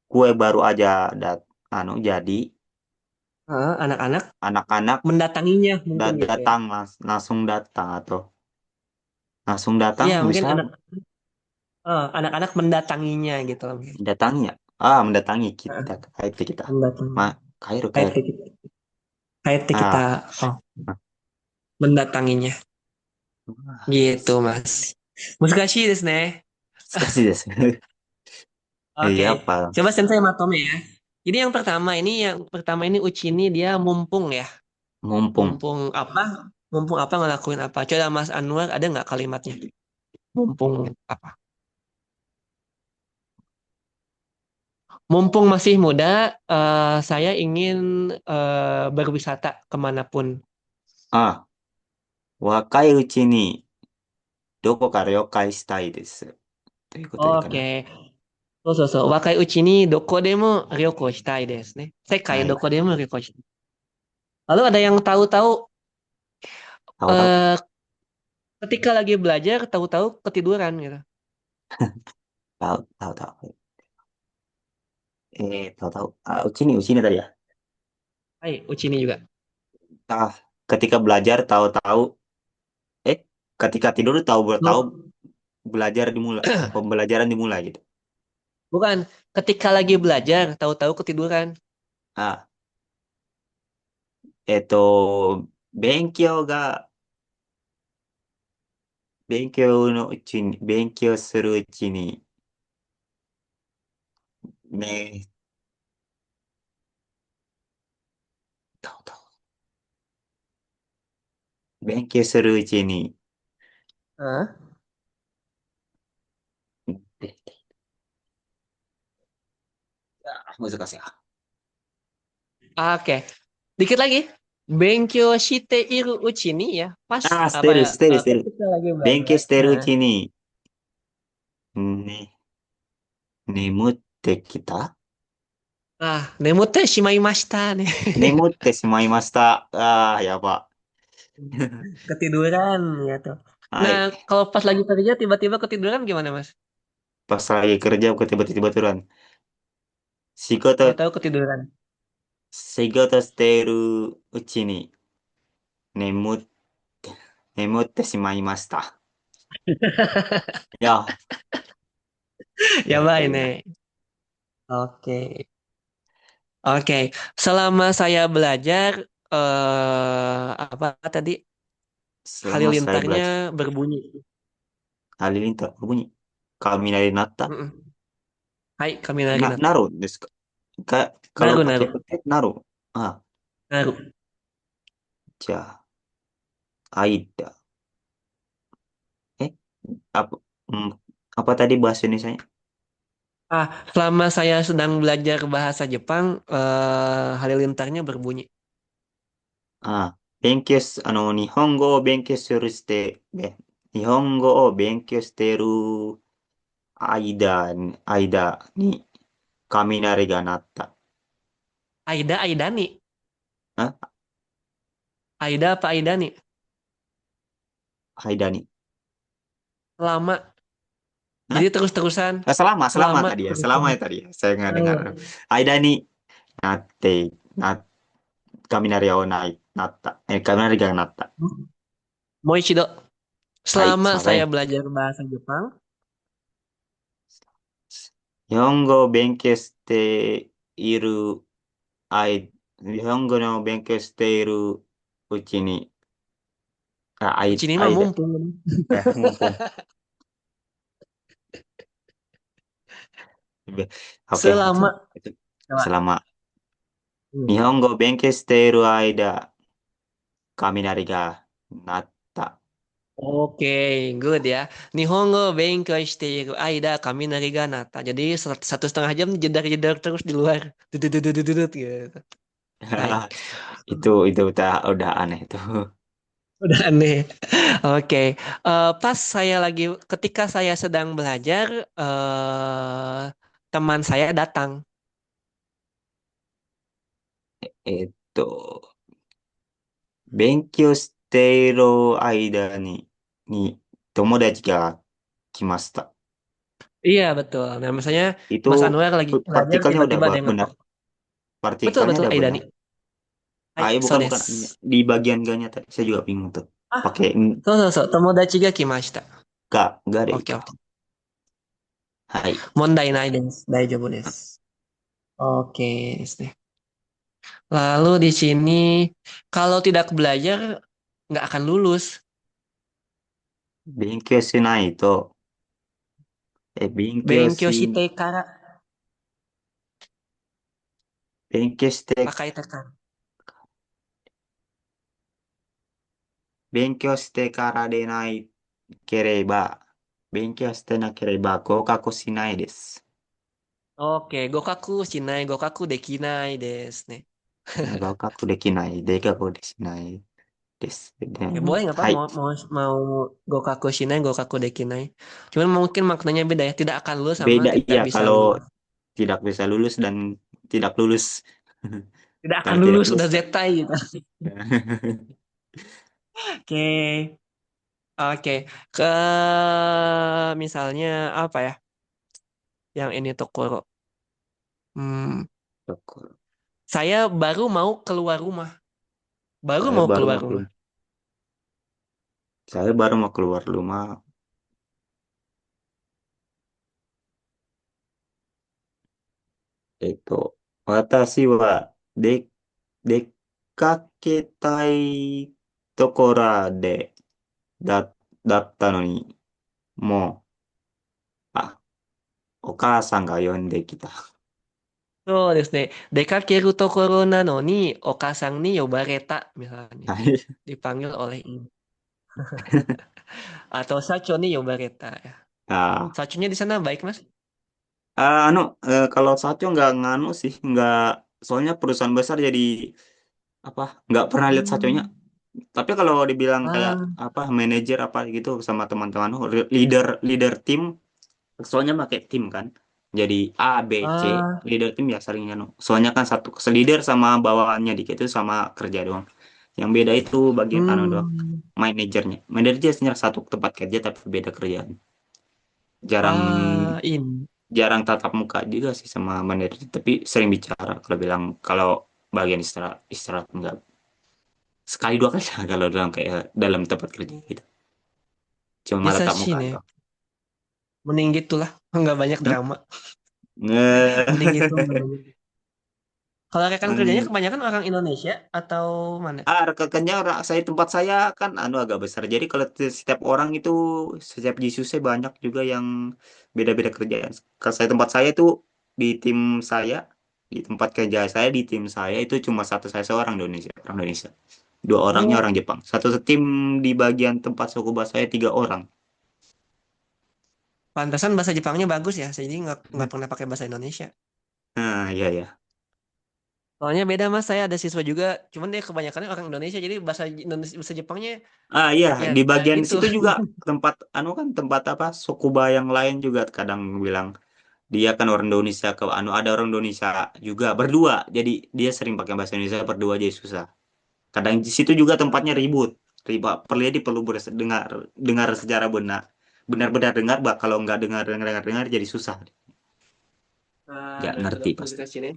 kue baru aja jadi Anak-anak anak-anak mendatanginya mungkin gitu ya. datang langsung datang atau langsung datang Iya, mungkin bisa anak-anak mendatanginya gitu loh. datangnya mendatangi Heeh, kita KIT kita mendatangi. Kairu KT Kairu kita, KT kita ah oh, ah, mendatanginya. Gitu, Mas.難しいですね。難しいですね Oke, iya apa coba sensei matome ya. Jadi yang pertama ini Uchi ini dia mumpung ya. mumpung Mumpung apa? Mumpung apa ngelakuin apa? Coba Mas Anwar ada nggak kalimatnya? Mumpung apa? Mumpung masih muda, saya ingin berwisata kemanapun. 若いうちにどこか了解したいですということでいいかな Oke, so. Wakai uchi ni doko demo ryoko shitai desu ne. Sekai はい doko demo ryoko shitai. Lalu ada yang tahu-tahu tahu-tahu eh, ketika lagi belajar tahu-tahu ketiduran gitu. tahu tahu tahu-tahu uci ini tadi ya Hai, uchi ni juga. ah ketika belajar tahu-tahu eh ketika tidur tahu-tahu Tuh. belajar dimulai pembelajaran dimulai gitu Bukan, ketika lagi belajar tahu-tahu ketiduran. あ勉強が勉強するうちにねtahu-tahu勉強するうちにHah? で難しいあ Oke, dikit lagi. Benkyo shite iru uchi ni ya. Pas 捨 apa てる、ya? 捨てる、捨てる。Ketika lagi 勉強 belajar. してるう Nah, ちに、ね、眠ってきた nemute shimaimashita nih. 眠ってしまいました。ああ、やば。Ketiduran gitu. は Nah, い。kalau pas lagi kerja tiba-tiba ketiduran gimana, Mas? Pas lagi kerja, aku tiba-tiba turun. 仕事、Tahu-tahu ketiduran. 仕事しているうちに眠っ、眠ってしまいました。いや、やっ Ya, た ini. や。Oke. Oke, selama saya belajar apa tadi Selama saya halilintarnya belajar, berbunyi. halilintar berbunyi.雷鳴った Mm-mm. Hai, kami lagi nata. なるんですか kalau Naru pakai naru petek, naruh. Ah, naru. じゃあ、間。Eh, apa, hmm, apa tadi bahasa Indonesianya? Selama saya sedang belajar bahasa Jepang, halilintarnya berbunyi. 日本語を勉強するして、日本語を勉強している間に雷が鳴った。Aida Aidani. あ、Aida apa Aidani? 間に。Lama. Hah? Jadi terus-terusan. Selama Lama tadi ya, selama terus-terusan. ya tadi ya. Saya nggak dengar. Oh. 間になって、雷を鳴った。雷が鳴った。Moichido. はい、Selama すいませ saya ん。belajar bahasa Jepang, 日本語を勉強している日本語の勉強しているうちに、uchi ini mah 間、mumpung. mumpung. Oke, Selama. itu Coba. selama Hmm. 日本語を勉強している間、雷が鳴った。Oke, good ya. Nihongo benkyou shiteiru aida kaminari ga natta. Jadi 1,5 jam jedar-jedar terus di luar. Dudut gitu. Baik. Itu udah aneh tuh. Udah aneh. Oke. Pas saya lagi, ketika saya sedang belajar, teman saya datang. 勉強している間に友達が来ました。Iya, betul. Nah, misalnya Itu Mas Anwar lagi belajar, partikelnya udah tiba-tiba ada yang benar. ngetok. Betul, Partikelnya betul, udah Aidani. benar. Ah, Hai, iya, so bukan. desu. Di bagian ganya tadi saya juga bingung tuh. Ah, Pakai そうそうそう、友達が来ました。がでいい Oke, か。oke. はい。問題ないです。大丈夫です。Oke,ですね. Lalu di sini, kalau tidak belajar, nggak akan lulus. 勉強しないと、勉強勉強しし、てから、勉強して、pakai tekan. 勉強してからでないければ、勉強してなければ合格しないです。Oke, gokaku shinai, gokaku dekinai desu ne. 合格できない、で合格しないです。で、Ya, boleh nggak Pak?はい。Mau gokaku shinai, gokaku dekinai. Cuman mungkin maknanya beda ya. Tidak akan lulus sama Beda tidak iya bisa kalau lulus. tidak bisa lulus dan tidak lulus. Tidak akan Kalau tidak lulus, lulus. udah zetai gitu. Oke, oke. Ke misalnya apa ya? Yang ini Tokoro. Hmm, saya baru mau keluar rumah. Baru Saya mau baru keluar mau rumah. keluar. Saya baru mau keluar rumah. Eh, 私は出かけたいところだったのに、もう、お母さんが呼んできた。そうですね。出かけるところなのに、お母さんに呼ばれた、misalnya. はい。Dipanggil oleh ibu. Atau Sacho ni Yobareta ya. Ah, Sachonya di sana baik, Mas? kalau satu nggak nganu sih, nggak, soalnya perusahaan besar jadi apa, nggak pernah lihat satunya. Hmm. Tapi kalau dibilang kayak Ah, apa, manajer apa gitu sama teman-teman, leader leader tim, soalnya pakai tim kan. Jadi A, B, C, ah, leader tim ya sering nganu. Soalnya kan satu leader sama bawahannya dikit itu sama kerja doang. Yang beda itu bagian anu doang, hmm, manajernya. Manajernya satu tempat kerja tapi beda kerjaan. Jarang ini. jarang tatap muka juga sih sama manajer, tapi sering bicara kalau bilang kalau bagian istirahat istirahat enggak sekali dua kali lah kalau dalam kayak dalam tempat kerja gitu, cuma Biasa tatap sih muka nih. doang. Mending gitulah. Nggak banyak Hmm? drama. Mending gitu. Nge- Nggak banyak. Kalau rekan kerjanya Hmm, kebanyakan orang Indonesia atau mana? rekannya saya tempat saya kan anu agak besar, jadi kalau setiap orang itu setiap Yesusnya banyak juga yang beda-beda kerjaan. Kalau saya tempat saya itu di tim saya di tempat kerja saya di tim saya itu cuma satu, saya seorang Indonesia, orang Indonesia. Dua orangnya Oh, orang Jepang. Satu tim di bagian tempat suku bahasa saya tiga orang. pantasan bahasa Jepangnya bagus ya. Jadi nggak pernah pakai bahasa Indonesia. Nah, iya ya. Soalnya beda Mas, saya ada siswa juga. Cuman dia kebanyakannya orang Indonesia. Jadi bahasa Indonesia, bahasa Jepangnya Ah iya, ya di bagian itu. situ juga tempat anu kan tempat apa Sukuba yang lain juga kadang bilang dia kan orang Indonesia ke anu ada orang Indonesia juga berdua. Jadi dia sering pakai bahasa Indonesia berdua jadi susah. Kadang di situ juga tempatnya ribut. Perlu dengar dengar secara benar benar-benar dengar kalau nggak dengar jadi susah. Ah, Nggak ngerti pasti. komunikasi ini.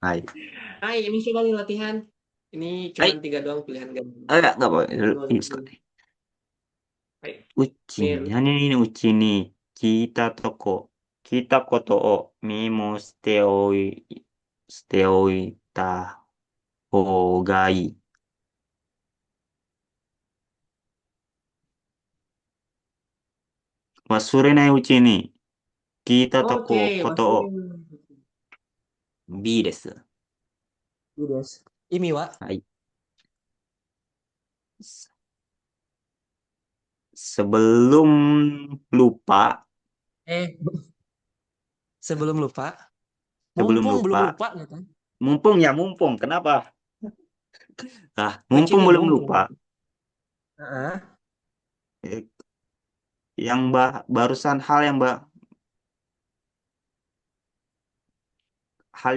Hai. Hai, ini coba nih latihan. Ini cuma Hai. 3 doang pilihan gabung. Nggak boleh. No, Ini sekali. はい。何々のうちに聞いたことをしておいた方がいい。忘れないうちに聞いたOke, ことを masukin. B です。いいです。意味ははい。S- Sebelum lupa, Eh, sebelum lupa. sebelum Mumpung belum lupa, lupa gitu. mumpung ya mumpung, kenapa? Mumpung Kuncinya belum mumpung. lupa. Heeh. Eh, yang barusan hal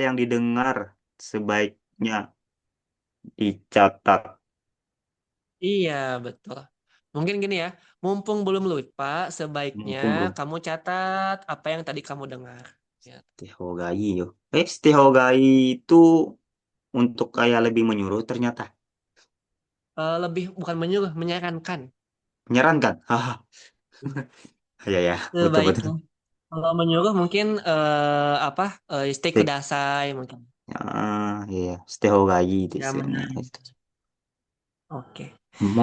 yang didengar sebaiknya dicatat. Iya, betul. Mungkin gini ya, mumpung belum lupa, sebaiknya Mumpung belum. kamu catat apa yang tadi kamu dengar. Ya. Stehogai yo. Stehogai itu untuk kayak lebih menyuruh ternyata. Lebih bukan menyuruh, menyarankan. Menyarankan. Haha. Ya ya, betul-betul. Sebaiknya. Kalau menyuruh mungkin apa? Stay Stek. kudasai mungkin. Iya. Stehogai Ya, desu ne. mana? Oke.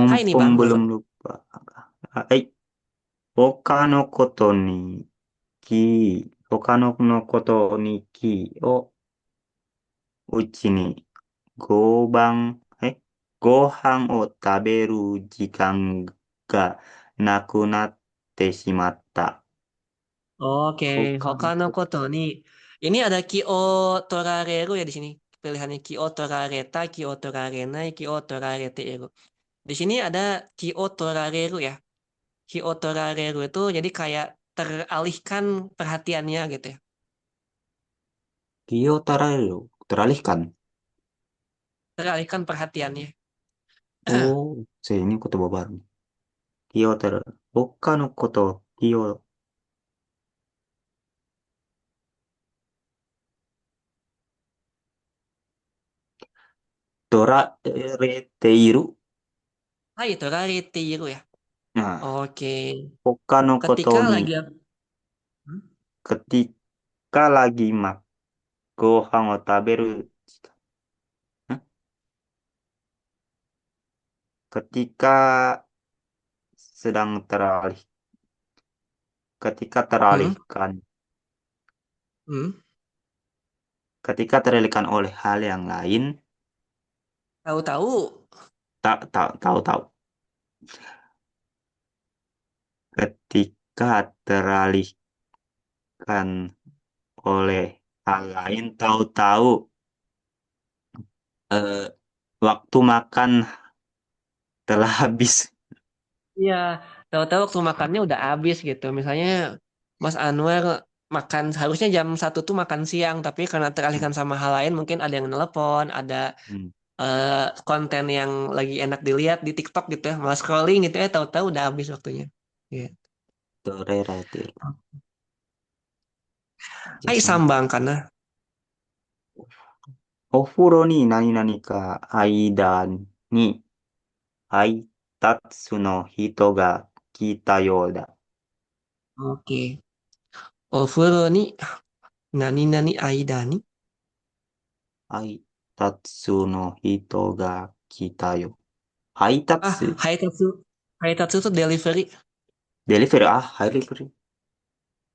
Hai nih Mumpung Bang, belum lupa. Hai. 他のことに気、他のことに気をうちに5番、ご飯を食べる時間がなくなってしまった。Oke, Hoka no 他のこと、Koto nih. Ini ada Kyo Torareru ya di sini. Pilihannya Kyo Torareta, Kyo Torarenai, Kyo Torareteru. Di sini ada Kyo Torareru ya. Kyo Torareru itu jadi kayak teralihkan perhatiannya gitu ya. teralihkan. Teralihkan perhatiannya. Oh, ini kotoba baru. Torareteiru. Ah, itu Torareteru ya. Nah, Oke. 他のこ Ketika とに、lagi Hmm? ketika lagi gohanを食べる、ん ketika sedang ketika Hmm? teralihkan, Hmm? ketika teralihkan oleh hal yang lain, Tahu-tahu. tak tahu, ketika teralihkan oleh hal lain, tahu-tahu eh, waktu makan telah habis. Iya, tahu-tahu waktu makannya udah habis gitu. Misalnya Mas Anwar makan harusnya jam 1 tuh makan siang, tapi karena teralihkan sama hal lain, mungkin ada yang nelpon, ada Hmm, eh, konten yang lagi enak dilihat di TikTok gitu ya, malah scrolling gitu ya, tahu-tahu udah habis waktunya. Iya. terrelatir. Hai Jasanya. sambang karena お風呂に何々か間に配達の人が来たようだ。oke. Over nih nani nani Aida nih. 配達の人が来たよ。配 Ah, 達 Haitatsu. Haitatsu tuh delivery. デリフェル、ハイレベル。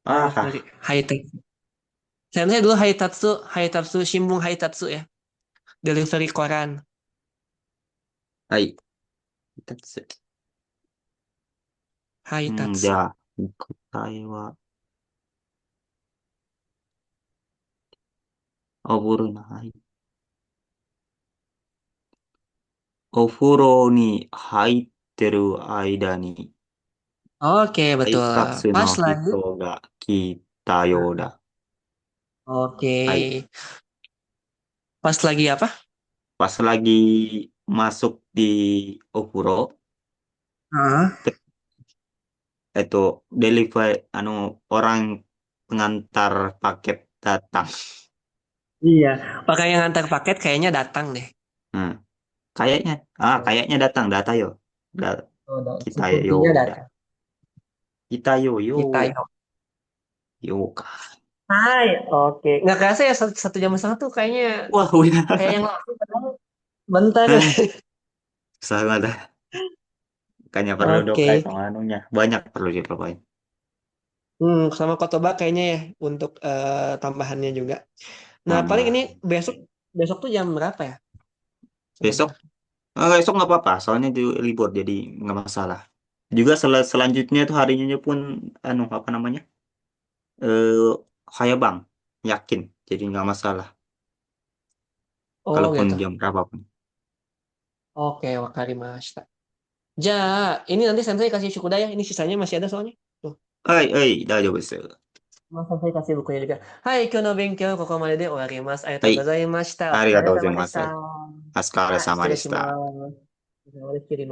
Delivery. Haitatsu. Saya dulu Haitatsu, Haitatsu Shimbun Haitatsu ya. Delivery koran. はい。配達。うん、じ Haitatsu. ゃあ、答えは、お風呂な、はい。お風呂に入ってる間に、Oke, 配 betul. 達 Pas の lagi. 人が来たようだ。Oke. はい。Pas lagi apa? Pas lagi masuk di Ofuro, Hah? itu delivery, orang pengantar paket datang. Iya. Pakai yang antar paket kayaknya datang deh. Hmm, kayaknya, kayaknya datang, data yo. Da, Oh, kita yo, sepertinya da. datang. Kita yo, Kita yuk. yo. Hai, oke. Nggak kerasa ya 1 jam setengah tuh kayaknya Wah, udah. kayak yang lalu padahal bentar. Susah banget. Kayaknya perlu dokai Oke. sama anunya. Banyak perlu diperbaiki. Sama Kotoba kayaknya ya untuk tambahannya juga. Nah, paling ini Nambah. besok besok tuh jam berapa ya Besok, sebenarnya? Esok nggak apa-apa, soalnya di libur jadi nggak masalah. Juga selanjutnya tuh harinya pun anu apa namanya? Eh kayak bang, yakin. Jadi nggak masalah. Oh Kalaupun gitu. jam berapapun. Oke, wakarimashita. Ja, ini nanti sensei kasih Shukuda ya. Ini sisanya masih ada soalnya. Tuh, はい、はい、大丈夫です。Mas sensei kasih bukunya juga. Hai,今日の勉強ここまでで終わります。ありがとうごはい、ざいました。お疲れありがとうござい様でした。ます。お疲れあ、失様で礼しました。す。お疲れ様です。